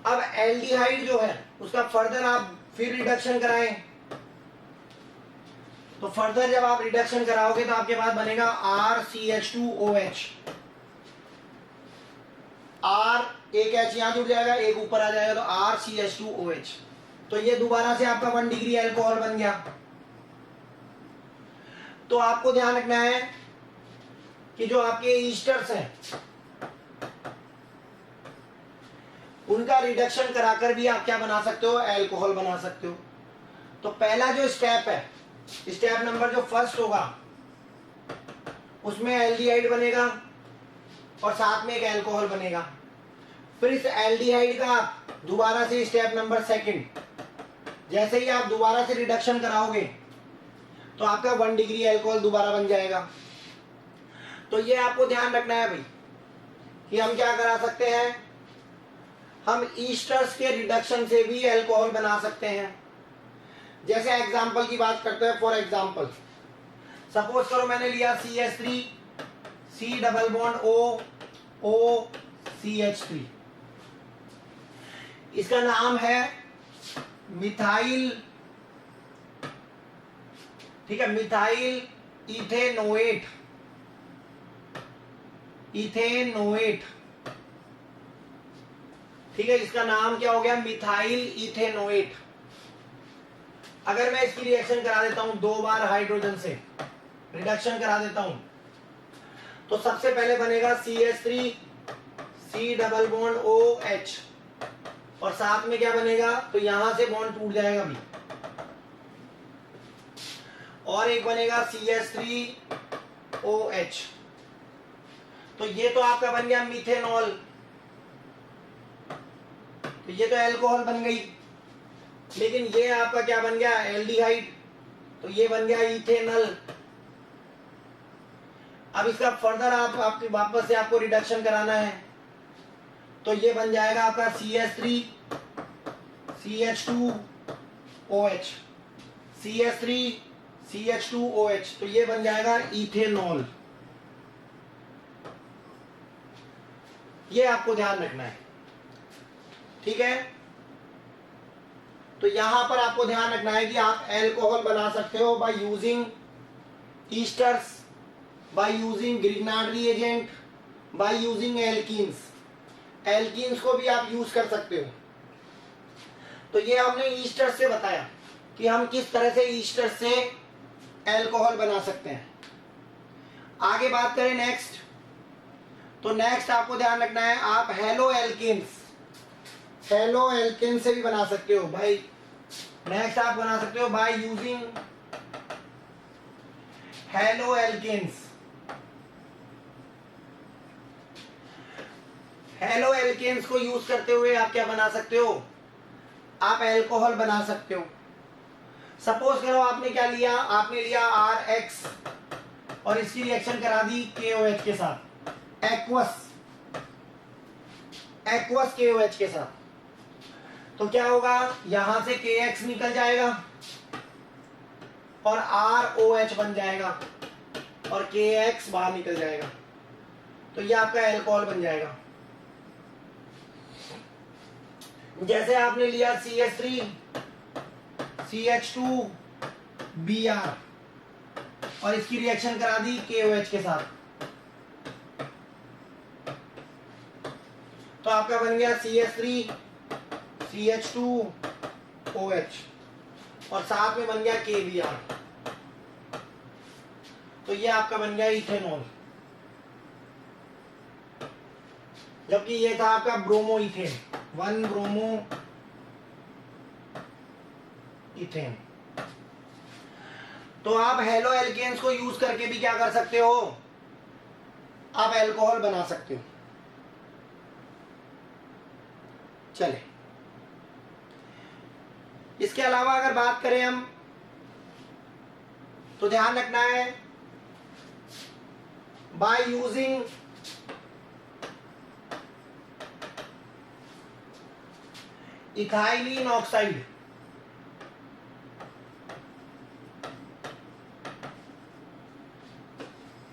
अब एल्डिहाइड जो है उसका फर्दर आप फिर रिडक्शन कराएं, तो फर्दर जब आप रिडक्शन कराओगे तो आपके पास बनेगा RCH2OH। R एक H यहां जुड़ जाएगा, एक ऊपर आ जाएगा, तो RCH2OH। तो ये दोबारा से आपका 1 डिग्री अल्कोहल बन गया। तो आपको ध्यान रखना है कि जो आपके ईस्टर्स हैं उनका रिडक्शन कराकर भी आप क्या बना सकते हो? अल्कोहल बना सकते हो। तो पहला जो स्टेप है, स्टेप नंबर जो फर्स्ट होगा, उसमें एल्डिहाइड बनेगा और साथ में एक अल्कोहल बनेगा। फिर इस एल्डिहाइड का दोबारा से स्टेप नंबर सेकंड, जैसे ही आप दोबारा से रिडक्शन कराओगे तो आपका 1 डिग्री अल्कोहल दोबारा बन जाएगा। तो ये आपको ध्यान रखना है भाई कि हम क्या करा सकते हैं, हम ईस्टर्स के रिडक्शन से भी अल्कोहल बना सकते हैं। जैसे एग्जांपल की बात करते हैं, फॉर एग्जांपल सपोज करो मैंने लिया CH3 C double bond OCH3। इसका नाम है मिथाइल, ठीक है, मिथाइल इथेनोएट, इथेनोएट, ठीक है, इसका नाम क्या हो गया, मिथाइल इथेनोएट। अगर मैं इसकी रिएक्शन करा देता हूं 2 बार हाइड्रोजन से रिडक्शन करा देता हूं, तो सबसे पहले बनेगा CH3 C double bond OH, और साथ में क्या बनेगा, तो यहां से बॉन्ड टूट जाएगा भी, और एक बनेगा CH3OH। तो ये तो आपका बन गया मिथेनॉल, तो ये तो अल्कोहल बन गई। लेकिन ये आपका क्या बन गया, एल्डिहाइड, तो ये बन गया इथेनल। अब इसका फर्दर आपकी वापस से आपको रिडक्शन कराना है, तो ये बन जाएगा आपका CH3 CH2OH, CH3 CH2OH, तो ये बन जाएगा इथेनॉल। ये आपको ध्यान रखना है, ठीक है। तो यहां पर आपको ध्यान रखना है कि आप अल्कोहल बना सकते हो by using esters, by using Grignard reagent, by using alkenes. Alkenes को भी आप यूज कर सकते हो। तो ये हमने ईस्टर्स से बताया कि हम किस तरह से ईस्टर्स से अल्कोहल बना सकते हैं। आगे बात करें नेक्स्ट, तो नेक्स्ट आपको ध्यान रखना है, आप हेलो एल्कीन्स, हेलो एल्केन से भी बना सकते हो भाई। नेक्स्ट आप बना सकते हो by using halo alkanes. Halo alkanes को यूज करते हुए आप क्या बना सकते हो, आप अल्कोहल बना सकते हो। सपोज करो आपने क्या लिया, आपने लिया RX और इसकी रिएक्शन करा दी KOH के साथ, एक्वस KOH के साथ, तो क्या होगा, यहां से KX निकल जाएगा और ROH बन जाएगा और KX बाहर निकल जाएगा, तो ये आपका अल्कोहल बन जाएगा। जैसे आपने लिया CH3 CH2Br और इसकी रिएक्शन करा दी KOH के साथ, तो आपका बन गया CH3 CH2OH और साथ में बन गया KBr, तो ये आपका बन गया इथेनॉल। जबकि ये था आपका ब्रोमो इथेन, 1 ब्रोमो इथेन। तो आप हेलो एल्केन्स को यूज करके भी क्या कर सकते हो, आप अल्कोहल बना सकते हो। चले, इसके अलावा अगर बात करें हम, तो ध्यान रखना है by using ethylene oxide,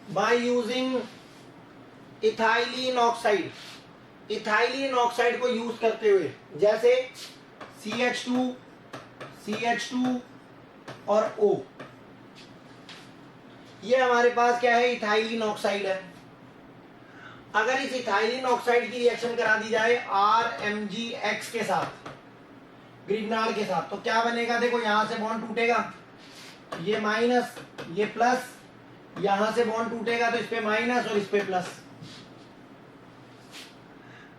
by using ethylene oxide, ethylene oxide को यूज करते हुए, जैसे CH2 और O, ये हमारे पास क्या है, इथाइलिन ऑक्साइड है। अगर इस इथाइलिन ऑक्साइड की रिएक्शन करा दी जाए RMgX के साथ, ग्रिग्नार्ड के साथ, तो क्या बनेगा, देखो यहां से बॉन्ड टूटेगा, ये माइनस ये प्लस, यहां से बॉन्ड टूटेगा तो इस पे माइनस और इस पे प्लस।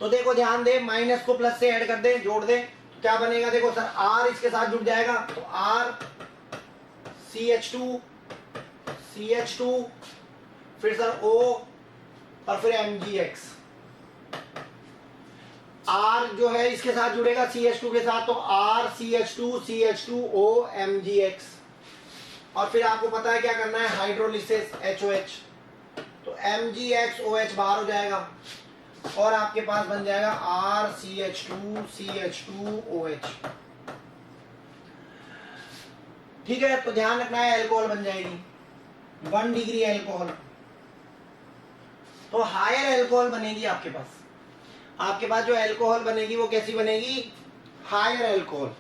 तो देखो ध्यान दे, माइनस को प्लस से ऐड कर दे, जोड़ दे, तो क्या बनेगा, देखो सर R इसके साथ जुड़ जाएगा, तो R CH2 फिर सर O और फिर MgX। R जो है इसके साथ जुड़ेगा CH2 के साथ, तो R CH2O MgX, और फिर आपको पता है क्या करना है, हाइड्रोलिसिस HOH, तो MgXOH बाहर हो जाएगा और आपके पास बन जाएगा RCH2CH2OH। ठीक है, तो ध्यान रखना है, अल्कोहल बन जाएगी 1 डिग्री अल्कोहल। तो हायर एल्कोहल बनेगी आपके पास। आपके पास जो एल्कोहल बनेगी वो कैसी बनेगी? Higher alcohol.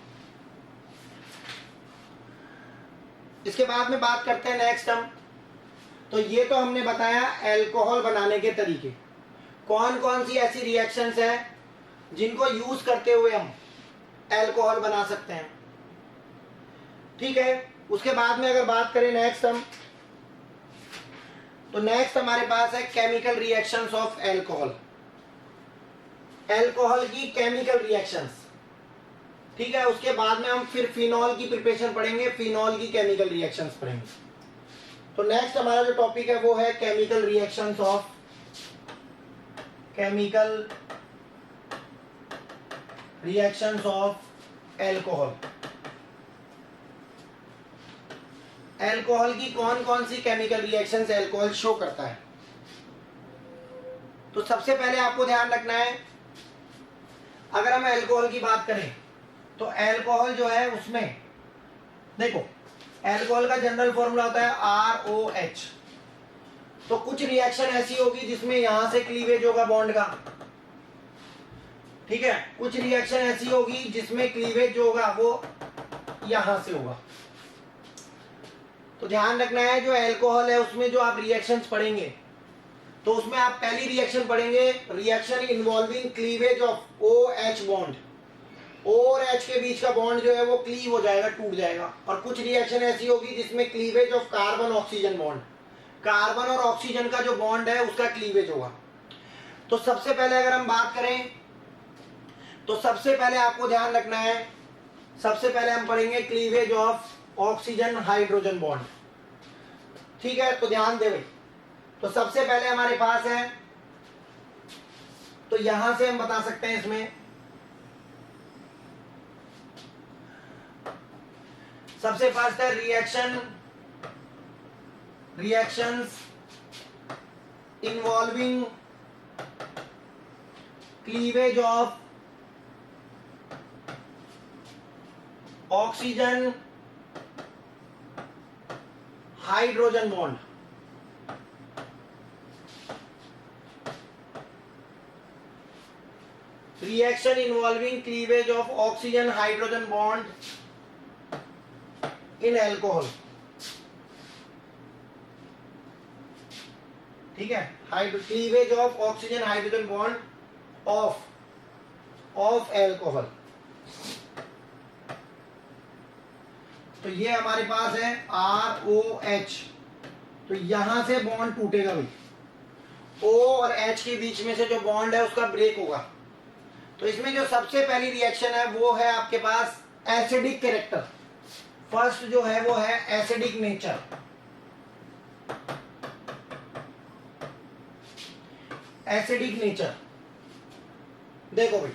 इसके बाद में बात करते हैं नेक्स्ट हम। तो ये तो हमने बताया एल्कोहल बनाने के तरीके, कौन कौन सी ऐसी रिएक्शंस है जिनको यूज करते हुए हम एल्कोहल बना सकते हैं। ठीक है, उसके बाद में अगर बात करें नेक्स्ट हम, तो नेक्स्ट हमारे पास है chemical reactions of alcohol. Alcohol की केमिकल रिएक्शंस। ठीक है, उसके बाद में हम फिर फिनॉल की प्रिपरेशन पढ़ेंगे, फिनॉल की केमिकल रिएक्शंस पढ़ेंगे। तो नेक्स्ट हमारा जो टॉपिक है वो है chemical reactions of alcohol. Alcohol की कौन कौन सी केमिकल रिएक्शंस एल्कोहल शो करता है। तो सबसे पहले आपको ध्यान रखना है, अगर हम एल्कोहल की बात करें तो एल्कोहल जो है उसमें देखो, एल्कोहल का जनरल फॉर्मूला होता है ROH। तो कुछ रिएक्शन ऐसी होगी जिसमें यहां से क्लीवेज होगा बॉन्ड का। ठीक है, कुछ रिएक्शन ऐसी होगी जिसमें क्लीवेज जो होगा वो यहां से होगा। तो ध्यान रखना है, जो एल्कोहल है उसमें जो आप रिएक्शंस पढ़ेंगे तो उसमें आप पहली रिएक्शन पढ़ेंगे, reaction involving cleavage of OH bond. O और H के बीच का बॉन्ड जो है वो क्लीव हो जाएगा, टूट जाएगा। और कुछ रिएक्शन ऐसी होगी जिसमें cleavage of carbon oxygen bond, carbon और ऑक्सीजन का जो बॉन्ड है उसका क्लीवेज होगा। तो सबसे पहले अगर हम बात करें तो सबसे पहले आपको ध्यान रखना है, सबसे पहले हम पढ़ेंगे cleavage of oxygen hydrogen bond. ठीक है, तो ध्यान दे भाई। तो सबसे पहले हमारे पास है, तो यहां से हम बता सकते हैं इसमें सबसे फर्स्ट है reactions involving cleavage of oxygen hydrogen bond. Reaction involving cleavage of oxygen hydrogen bond in alcohol. ठीक है, cleavage of oxygen hydrogen bond of alcohol. तो ये हमारे पास है ROH। तो यहां से बॉन्ड टूटेगा भाई, O और H के बीच में से जो बॉन्ड है उसका ब्रेक होगा। तो इसमें जो सबसे पहली रिएक्शन है वो है आपके पास एसिडिक कैरेक्टर। फर्स्ट जो है वो है एसिडिक नेचर। एसिडिक नेचर देखो भाई,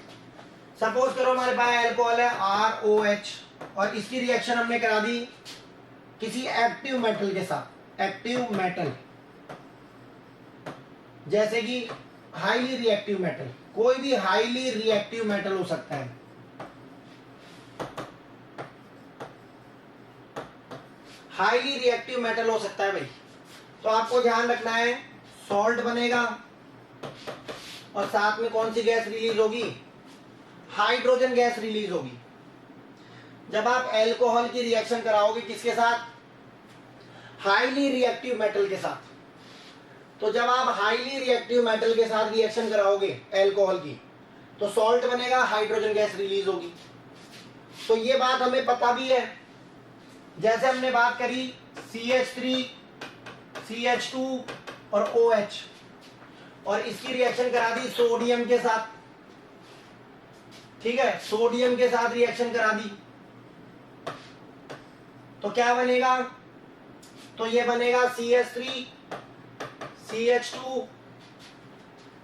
सपोज करो हमारे पास एल्कोहल है ROH और इसकी रिएक्शन हमने करा दी किसी एक्टिव मेटल के साथ। एक्टिव मेटल जैसे कि हाईली रिएक्टिव मेटल, कोई भी हाईली रिएक्टिव मेटल हो सकता है। हाईली रिएक्टिव मेटल हो सकता है भाई। तो आपको ध्यान रखना है, सॉल्ट बनेगा और साथ में कौन सी गैस रिलीज होगी? हाइड्रोजन गैस रिलीज होगी। जब आप एल्कोहल की रिएक्शन कराओगे किसके साथ? हाईली रिएक्टिव मेटल के साथ। तो जब आप हाईली रिएक्टिव मेटल के साथ रिएक्शन कराओगे एल्कोहल की, तो सॉल्ट बनेगा, हाइड्रोजन गैस रिलीज होगी। तो ये बात हमें पता भी है, जैसे हमने बात करी CH3 CH2 और OH, और इसकी रिएक्शन करा दी सोडियम के साथ। ठीक है, सोडियम के साथ रिएक्शन करा दी तो क्या बनेगा? तो ये बनेगा CH3 CH2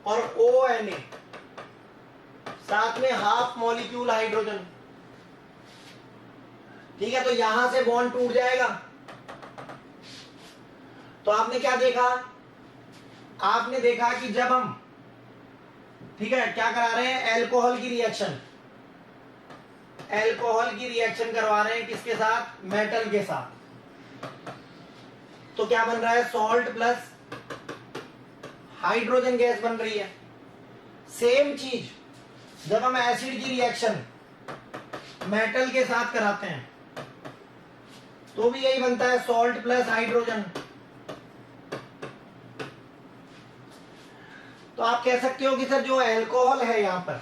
और ONA, साथ में हाफ मॉलिक्यूल हाइड्रोजन। ठीक है, तो यहां से बॉन्ड टूट जाएगा। तो आपने क्या देखा? आपने देखा कि जब हम, ठीक है, क्या करा रहे हैं? एल्कोहल की रिएक्शन, एल्कोहल की रिएक्शन करवा रहे हैं किसके साथ? मेटल के साथ। तो क्या बन रहा है? सॉल्ट प्लस हाइड्रोजन गैस बन रही है। सेम चीज जब हम एसिड की रिएक्शन मेटल के साथ कराते हैं तो भी यही बनता है, सॉल्ट प्लस हाइड्रोजन। तो आप कह सकते हो कि सर जो अल्कोहल है यहां पर,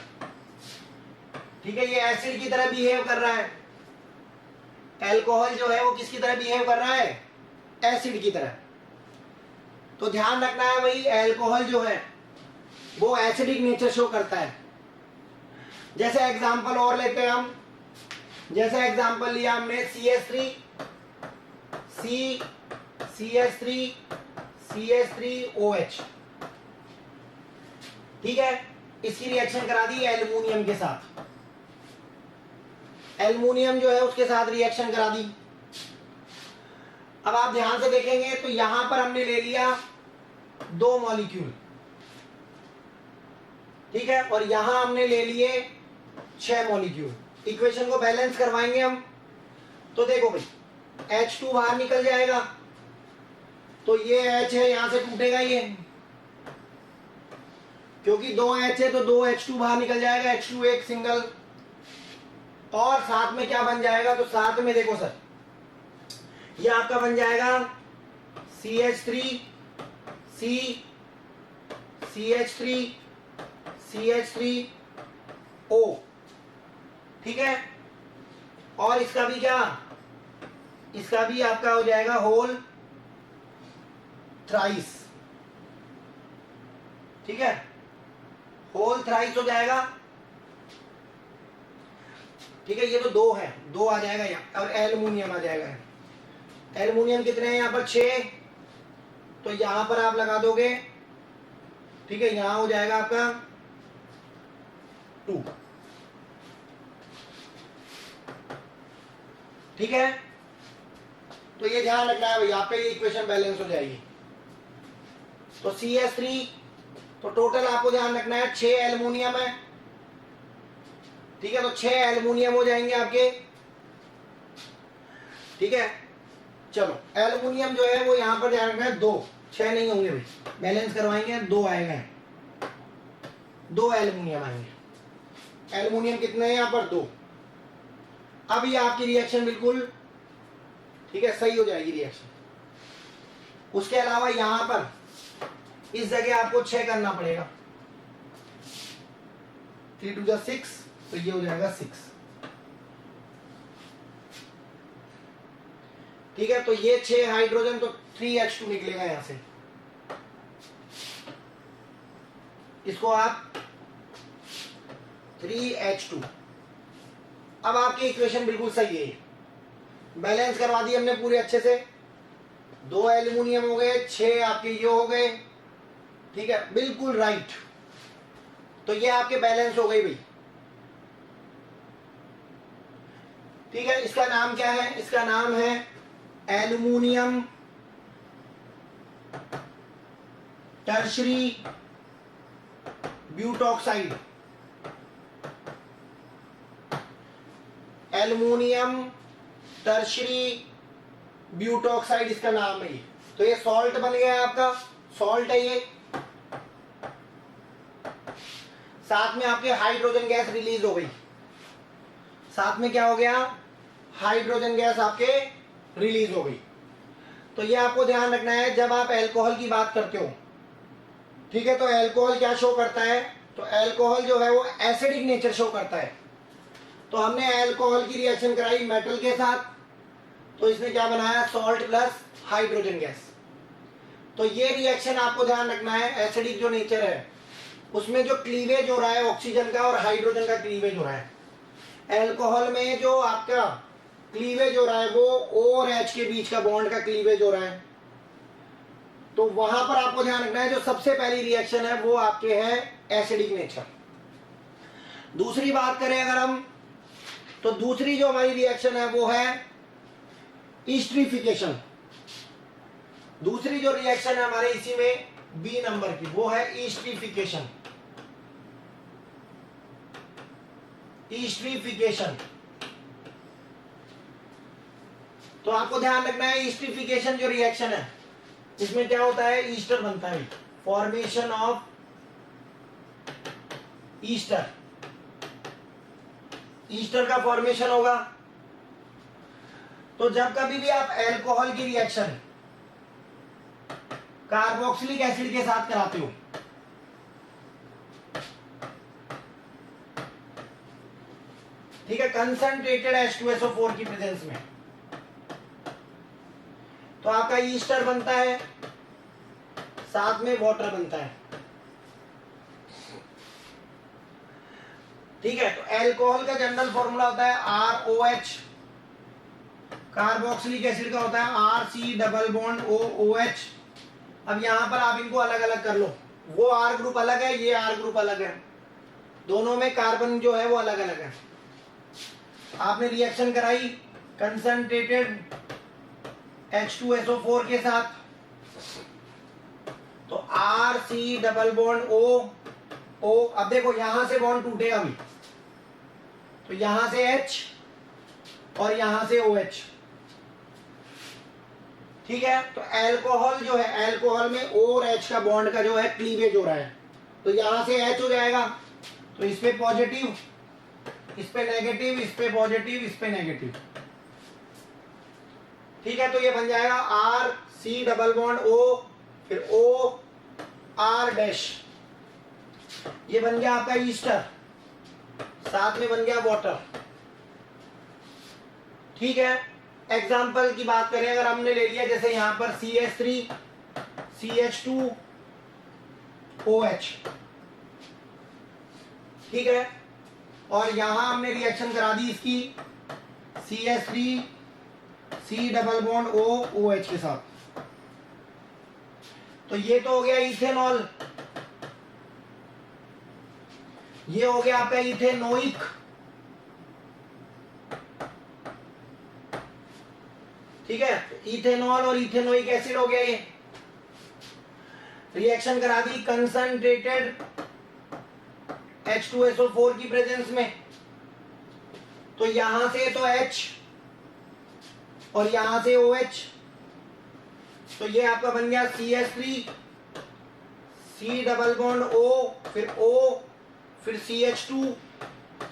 ठीक है, ये एसिड की तरह बिहेव कर रहा है। अल्कोहल जो है वो किसकी तरह बिहेव कर रहा है? एसिड की तरह। तो ध्यान रखना है भाई, अल्कोहल जो है वो एसिडिक नेचर शो करता है। जैसे एग्जांपल और लेते हैं हम, जैसे एग्जांपल लिया हमने CH3 CH3OH, ठीक है, इसकी रिएक्शन करा दी एल्युमिनियम के साथ। एल्युमिनियम जो है उसके साथ रिएक्शन करा दी। अब आप ध्यान से देखेंगे तो यहां पर हमने ले लिया 2 मॉलिक्यूल, ठीक है, और यहां हमने ले लिए 6 मॉलिक्यूल। इक्वेशन को बैलेंस करवाएंगे हम। तो देखो भाई, H2 बाहर निकल जाएगा, तो ये H है यहां से टूटेगा ये, क्योंकि 2 H है तो 2 H2 बाहर निकल जाएगा, H2 एक सिंगल, और साथ में क्या बन जाएगा? तो साथ में देखो सर, ये आपका बन जाएगा CH3O, ठीक है, और इसका भी क्या, इसका भी आपका हो जाएगा होल थ्राइस, ठीक है, होल थ्राइस हो जाएगा, ठीक है। ये तो 2 है, 2 आ जाएगा यहाँ, और एल्युमिनियम आ जाएगा। एल्युमिनियम कितने हैं यहाँ पर? 6, तो यहां पर आप लगा दोगे, ठीक है, यहां हो जाएगा आपका 2, ठीक है। तो ये ध्यान रखना है भाई, यहाँ पे ये इक्वेशन बैलेंस हो जाएगी। तो CH3, तो टोटल आपको ध्यान रखना है 6 एल्युमिनियम है, ठीक है, तो 6 एल्युमिनियम हो जाएंगे आपके, ठीक है। चलो, एल्युमिनियम जो है वो यहां पर ध्यान रखना है 2, 6 नहीं होंगे भाई, बैलेंस करवाएंगे, 2 आएंगे, 2 एल्युमिनियम आएंगे। एल्युमिनियम कितने हैं यहाँ पर? 2। अब ये आपकी रिएक्शन बिल्कुल, ठीक है, सही हो जाएगी रिएक्शन। उसके अलावा यहां पर इस जगह आपको 6 करना पड़ेगा, 3 2 जा 6, तो ये हो जाएगा 6, ठीक है। तो ये 6 हाइड्रोजन, तो 3H2 निकलेगा यहां से। इसको आप 3H2। अब आपकी इक्वेशन बिल्कुल सही है, बैलेंस करवा दी हमने पूरे अच्छे से। 2 एल्युमिनियम हो गए, 6 आपके ये हो गए, ठीक है, बिल्कुल राइट। तो ये आपके बैलेंस हो गई भाई, ठीक है। इसका नाम क्या है? इसका नाम है aluminium tertiary butoxide. Aluminium tertiary butoxide इसका नाम है। तो ये सॉल्ट बन गया आपका, सॉल्ट है ये। साथ में आपके हाइड्रोजन गैस रिलीज हो गई, साथ में क्या हो गया? हाइड्रोजन गैस आपके रिलीज हो गई। तो ये आपको ध्यान रखना है जब आप अल्कोहल की बात करते हो, ठीक है। तो अल्कोहल क्या शो करता है? तो अल्कोहल जो है वो एसिडिक नेचर शो करता है। तो हमने अल्कोहल की रिएक्शन कराई मेटल के साथ, तो इसने क्या बनाया? Salt plus hydrogen gas. तो ये रिएक्शन आपको ध्यान रखना है, एसिडिक जो नेचर है उसमें जो क्लीवेज हो रहा है ऑक्सीजन का और हाइड्रोजन का क्लीवेज हो रहा है। अल्कोहल में जो आपका क्लीवेज हो रहा है वो O और H के बीच का बॉन्ड का क्लीवेज हो रहा है। तो वहां पर आपको ध्यान रखना है जो सबसे पहली रिएक्शन है वो आपके है एसिडिक नेचर। दूसरी बात करें अगर हम, तो दूसरी जो हमारी रिएक्शन है वो है ईस्ट्रिफिकेशन। दूसरी जो रिएक्शन है हमारे इसी में बी नंबर की, वो है ईस्ट्रिफिकेशन। ईस्ट्रिफिकेशन, तो आपको ध्यान रखना है ईस्ट्रिफिकेशन जो रिएक्शन है इसमें क्या होता है? ईस्टर बनता है फॉर्मेशन ऑफ ईस्टर, ईस्टर का फॉर्मेशन होगा। तो जब कभी भी आप अल्कोहल की रिएक्शन कार्बोक्सिलिक एसिड के साथ कराते हो, ठीक है, कंसंट्रेटेड H2SO4 की प्रेजेंस में, तो आपका ईस्टर बनता है, साथ में वाटर बनता है। ठीक है, तो अल्कोहल का जनरल फॉर्मूला होता है ROH, कार्बोक्सिलिक एसिड का होता है RC डबल बॉन्ड OOH। अब यहां पर आप इनको अलग अलग कर लो, वो R ग्रुप अलग है, ये R ग्रुप अलग है, दोनों में कार्बन जो है वो अलग अलग है। आपने रिएक्शन कराई कंसंट्रेटेड H2SO4 के साथ, तो RC डबल बॉन्ड O। अब देखो यहां से बॉन्ड टूटेगा भी, तो यहां से H और यहां से OH। ठीक है, तो अल्कोहल जो है, अल्कोहल में O और H का बॉन्ड का जो है क्लीवेज हो रहा है, तो यहां से H हो जाएगा, तो इस पे पॉजिटिव, इस पे नेगेटिव, इस पे पॉजिटिव, इस पे नेगेटिव। ठीक है, तो ये बन जाएगा RC डबल बॉन्ड O, फिर OR डैश, ये बन गया आपका ईस्टर, साथ में बन गया वाटर। ठीक है, एग्जाम्पल की बात करें अगर हमने ले लिया, जैसे यहां पर CH3 CH2 OH, ठीक है, और यहां हमने रिएक्शन करा दी इसकी CH3 C double bond O OH के साथ, तो ये तो हो गया इथेनॉल, ये हो गया आपका इथेनोइक। ठीक है, इथेनॉल और इथेनोइक एसिड हो गया, ये रिएक्शन करा दी कंसंट्रेटेड H2SO4 की प्रेजेंस में, तो यहां से तो H और यहां से OH, तो ये आपका बन गया CH3 C double bond O, फिर O, फिर CH2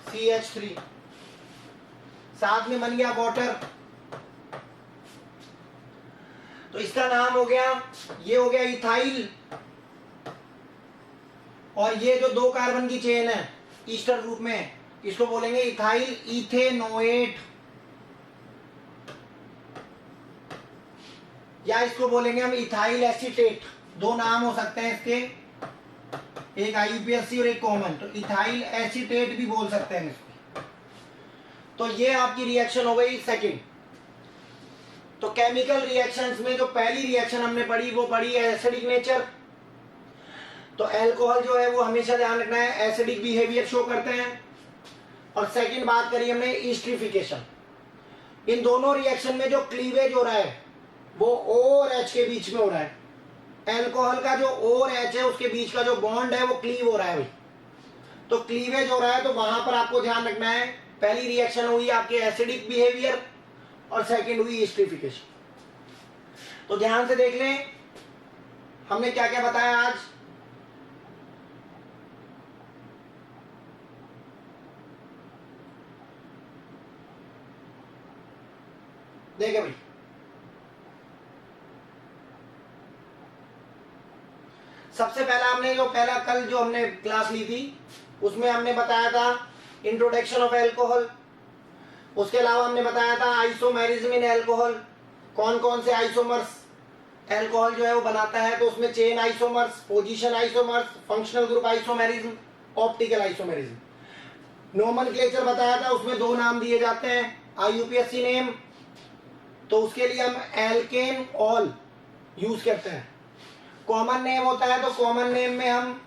CH3, साथ में बन गया वाटर। तो इसका नाम हो गया, ये हो गया इथाइल, और ये जो दो कार्बन की चेन है ईस्टर ग्रुप में, इसको बोलेंगे इथाइल इथेनोएट, या इसको बोलेंगे हम इथाइल एसीटेट। दो नाम हो सकते हैं इसके, एक IUPAC और एक कॉमन, तो इथाइल एसीटेट भी बोल सकते हैं इसको। तो ये आपकी रिएक्शन हो गई सेकंड। तो केमिकल रिएक्शंस में जो पहली रिएक्शन हमने पढ़ी वो पढ़ी है एसिडिक नेचर। तो अल्कोहल जो है वो हमेशा ध्यान रखना है एसिडिक बिहेवियर शो करते हैं। और सेकंड बात करी हमने ईस्ट्रिफिकेशन। इन दोनों रिएक्शन में जो क्लीवेज हो रहा है वो O और H के बीच में हो रहा है। अल्कोहल का जो O और H है उसके बीच का जो बॉन्ड है वो क्लीव हो रहा है भाई। तो क्लीवेज हो रहा है, तो वहां पर आपको ध्यान रखना है पहली रिएक्शन हुई आपके एसिडिक बिहेवियर और सेकंड हुई ईस्ट्रिफिकेशन। तो ध्यान से देख लें हमने क्या क्या बताया आज। देखे भाई, सबसे पहला हमने जो पहला कल जो हमने क्लास ली थी उसमें हमने बताया था इंट्रोडक्शन ऑफ अल्कोहल। उसके अलावा हमने बताया था आइसोमेरिज्म इन अल्कोहल, कौन कौन से आइसोमर्स अल्कोहल जो है वो बनाता है। तो उसमें chain isomers, position isomers, functional group isomerism, optical isomerism. Nomenclature बताया था, उसमें दो नाम दिए जाते हैं IUPAC नेम, तो उसके लिए हम एल्केन ऑल यूज करते हैं। कॉमन नेम होता है तो कॉमन नेम में हम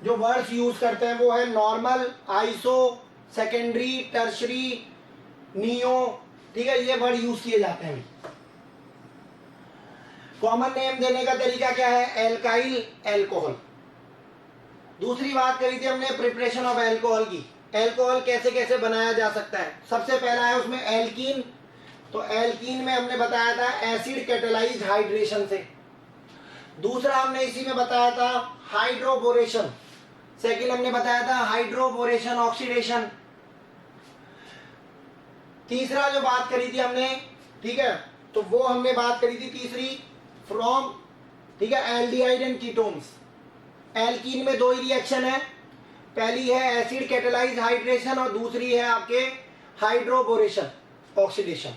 जो वर्ड्स यूज करते हैं वो है normal, iso, secondary, tertiary, neo. ठीक है, ये वर्ड यूज किए जाते हैं। कॉमन नेम देने का तरीका क्या है? Alkyl alcohol. दूसरी बात करी थी हमने प्रिपरेशन ऑफ एल्कोहल की, एल्कोहल कैसे कैसे बनाया जा सकता है। सबसे पहला है उसमें एल्कीन। तो एल्कीन में हमने बताया था एसिड कैटेलाइज्ड हाइड्रेशन से। दूसरा हमने इसी में बताया था हाइड्रोबोरेशन, सेकंड हमने बताया था हाइड्रोबोरेशन ऑक्सीडेशन। तीसरा जो बात करी थी हमने, ठीक है, तो वो हमने बात करी थी तीसरी फ्रॉम, ठीक है, एल्डिहाइड एंड कीटोन्स। एल्कीन में दो ही रिएक्शन है, पहली है एसिड कैटेलाइज हाइड्रेशन और दूसरी है आपके हाइड्रोबोरेशन ऑक्सीडेशन।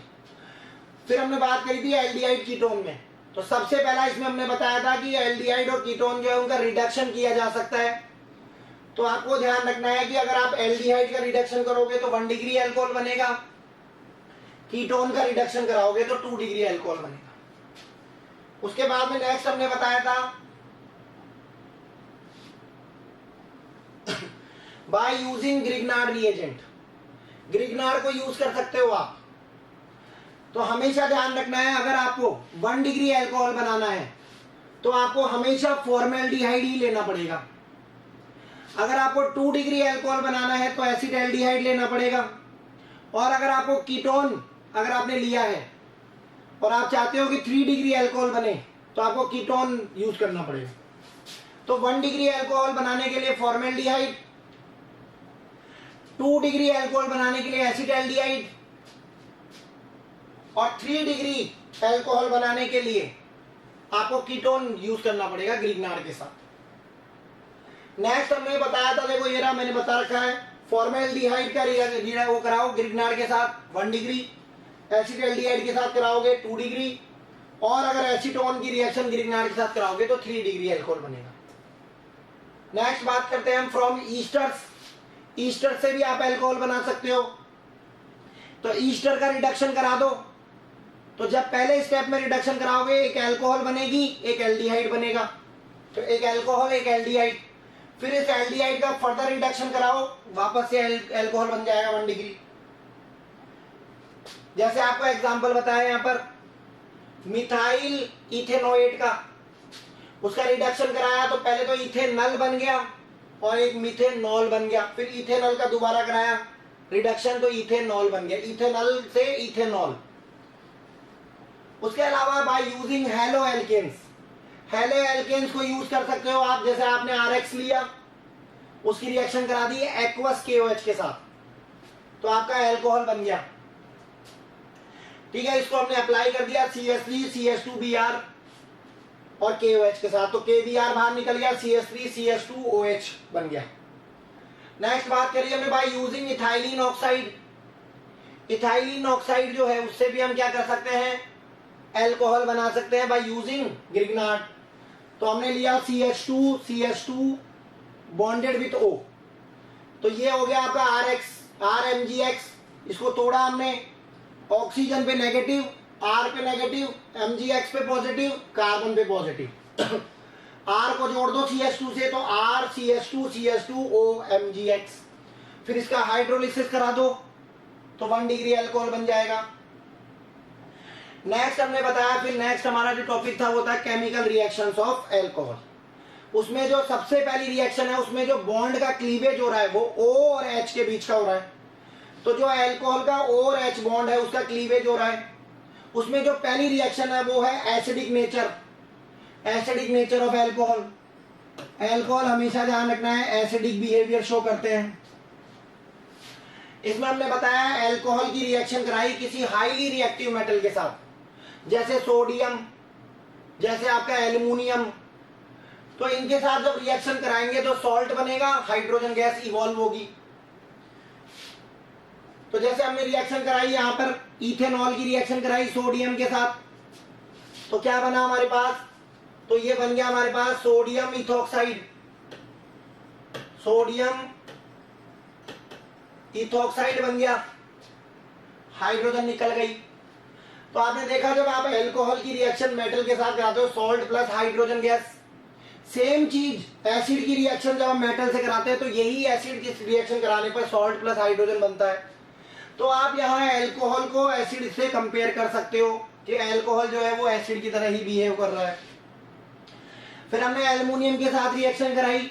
फिर हमने बात करी थी एल्डिहाइड कीटोन में, तो सबसे पहला इसमें हमने बताया था कि एल्डिहाइड और कीटोन जो है उनका रिडक्शन किया जा सकता है। तो आपको ध्यान रखना है कि अगर आप एल्डिहाइड का रिडक्शन करोगे तो 1 डिग्री अल्कोहल बनेगा, कीटोन का रिडक्शन कराओगे तो 2 डिग्री अल्कोहल बनेगा। उसके बाद में नेक्स्ट हमने बताया था by using Grignard reagent. Grignard को यूज कर सकते हो आप। तो हमेशा ध्यान रखना है, अगर आपको 1 डिग्री अल्कोहल बनाना है तो आपको हमेशा फॉर्मेल्डिहाइड ही लेना पड़ेगा। अगर आपको 2 डिग्री अल्कोहल बनाना है तो एसिटाल्डिहाइड लेना पड़ेगा। और अगर आपको कीटोन अगर आपने लिया है और आप चाहते हो कि 3 डिग्री अल्कोहल बने तो आपको कीटोन यूज करना पड़ेगा। तो 1 डिग्री अल्कोहल बनाने के लिए फॉर्मेल्डिहाइड, 2 डिग्री अल्कोहल बनाने के लिए एसिटाल्डिहाइड और 3 डिग्री अल्कोहल बनाने के लिए आपको कीटोन यूज करना पड़ेगा ग्रिग्नार्ड के साथ। नेक्स्ट हमने बताया था, देखो ये रहा, मैंने बता रखा है, फॉर्मेल्डिहाइड का वो कराओ ग्रिग्नार्ड के साथ 1 डिग्री, एसिटाल्डिहाइड के साथ कराओगे 2 डिग्री, और अगर एसीटोन की रिएक्शन ग्रिग्नार्ड के साथ कराओगे तो 3 डिग्री अल्कोहल बनेगा। नेक्स्ट बात करते हैं हम फ्रॉम ईस्टर्स। ईस्टर से भी आप अल्कोहल बना सकते हो। तो ईस्टर का रिडक्शन करा दो, तो जब पहले स्टेप में रिडक्शन कराओगे एक अल्कोहल बनेगी, एक एल्डिहाइड बनेगा। तो एक अल्कोहल एक एल्डिहाइड, फिर इस एल्डिहाइड का फर्दर रिडक्शन कराओ, वापस से अल्कोहल बन जाएगा 1 डिग्री। जैसे आपको एग्जांपल बताया यहाँ पर मिथाइल इथेनोएट का, उसका रिडक्शन कराया तो पहले तो इथेनॉल बन गया और एक मिथेनॉल बन गया, फिर इथेनॉल का दोबारा कराया रिडक्शन तो इथेनॉल बन गया, इथेनॉल से इथेनॉल। उसके अलावा by using halo alkanes, halo alkanes को यूज कर सकते हो आप। जैसे आपने आरएक्स लिया, उसकी रिएक्शन करा दी एक्वस केओएच के साथ, तो आपका अल्कोहल बन गया, ठीक है। इसको हमने अप्लाई कर दिया CH3 CH2Br और KOH के साथ, तो KBr बाहर निकल गया, CH3 CH2OH बन गया। नेक्स्ट बात करिए हमने by using ethylene oxide. Ethylene oxide जो है उससे भी हम क्या कर सकते हैं, अल्कोहल बना सकते हैं बाय यूजिंग ग्रिग्नार्ड। तो हमने लिया CH2 CH2 bonded with O, तो ये हो गया आपका RMgX। इसको तोड़ा हमने, ऑक्सीजन पे नेगेटिव, R पे नेगेटिव, MgX पे पॉजिटिव, कार्बन पे पॉजिटिव। R को जोड़ दो CH2 से तो R CH2 CH2O MgX, फिर इसका हाइड्रोलिसिस करा दो तो 1 डिग्री अल्कोहल बन जाएगा। नेक्स्ट हमने बताया, फिर नेक्स्ट हमारा जो टॉपिक था वो था केमिकल रिएक्शंस ऑफ अल्कोहल। उसमें जो सबसे पहली रिएक्शन है उसमें जो बॉन्ड का क्लीवेज हो रहा है वो O और H के बीच का हो रहा है। तो जो अल्कोहल का O और H बॉन्ड है उसका क्लीवेज हो रहा है। उसमें जो पहली रिएक्शन है वो है acidic nature, acidic nature of alcohol. Alcohol हमेशा ध्यान रखना है एसिडिक बिहेवियर शो करते हैं। इसमें हमने बताया अल्कोहल की रिएक्शन कराई किसी हाईली रिएक्टिव मेटल के साथ, जैसे सोडियम, जैसे आपका एल्युमिनियम। तो इनके साथ जब रिएक्शन कराएंगे तो सॉल्ट बनेगा, हाइड्रोजन गैस इवॉल्व होगी। तो जैसे हमने रिएक्शन कराई यहाँ पर इथेनॉल की रिएक्शन कराई सोडियम के साथ, तो क्या बना हमारे पास, तो ये बन गया हमारे पास सोडियम इथॉक्साइड, सोडियम इथॉक्साइड बन गया, हाइड्रोजन निकल गई। तो आपने देखा जब आप अल्कोहल की रिएक्शन मेटल के साथ कराते हो salt plus hydrogen gas, same चीज एसिड की रिएक्शन जब हम मेटल से कराते हैं तो यही एसिड की रिएक्शन कराने पर सॉल्ट प्लस हाइड्रोजन बनता है। तो आप यहाँ अल्कोहल को एसिड से कंपेयर कर सकते हो कि अल्कोहल जो है वो एसिड की तरह ही बिहेव कर रहा है। फिर हमने एल्युमिनियम के साथ रिएक्शन कराई,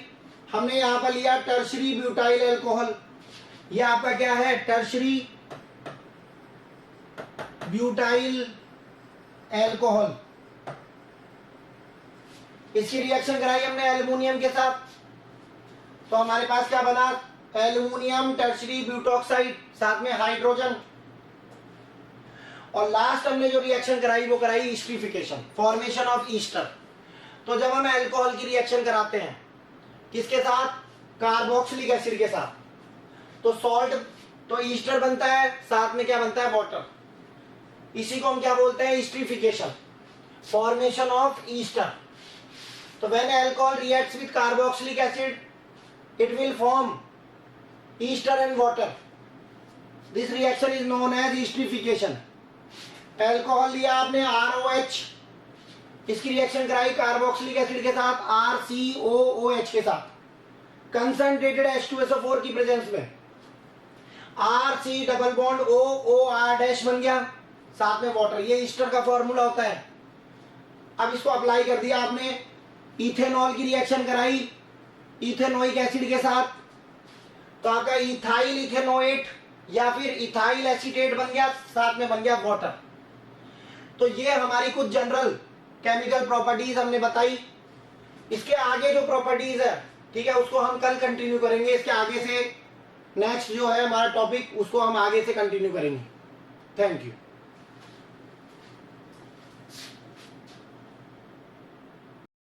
हमने यहाँ पर लिया टर्शरी ब्यूटाइल अल्कोहल। ये आपका क्या है, टर्शरी ब्यूटाइल अल्कोहल। इसकी रिएक्शन कराई हमने एल्युमिनियम के साथ, तो हमारे पास क्या बना, एल्युमिनियम टर्शरी ब्यूटॉक्साइड, साथ में हाइड्रोजन। और लास्ट हमने जो रिएक्शन कराई वो कराई ईस्टरिफिकेशन, फॉर्मेशन ऑफ ईस्टर। तो जब हम अल्कोहल की रिएक्शन कराते हैं किसके साथ, कार्बोक्सिलिक एसिड के साथ, तो सॉल्ट, तो ईस्टर बनता है, साथ में क्या बनता है, वाटर। इसी को हम क्या बोलते हैं, ईस्टरिफिकेशन, फॉर्मेशन ऑफ ईस्टर। तो when alcohol reacts with carboxylic acid it will form ester and water. This reaction is known as esterification. Alcohol लिया आपने ROH, इसकी रिएक्शन कराई कार्बोक्सिलिक एसिड के साथ RCOOH के साथ, कंसंट्रेटेड H2SO4 की प्रेजेंस में, RC double bond OR dash बन गया, साथ में वाटर। ये ईस्टर का फॉर्मूला होता है। अब इसको अप्लाई कर दिया आपने, इथेनॉल की रिएक्शन कराई इथेनोइक एसिड के साथ, तो आपका इथाइल इथेनोएट या फिर इथाइल एसीटेट बन गया, साथ में बन गया वाटर। तो ये हमारी कुछ जनरल केमिकल प्रॉपर्टीज हमने बताई। इसके आगे जो प्रॉपर्टीज है, ठीक है, उसको हम कल कंटिन्यू करेंगे। इसके आगे से नेक्स्ट जो है हमारा टॉपिक, उसको हम आगे से कंटिन्यू करेंगे। Thank you.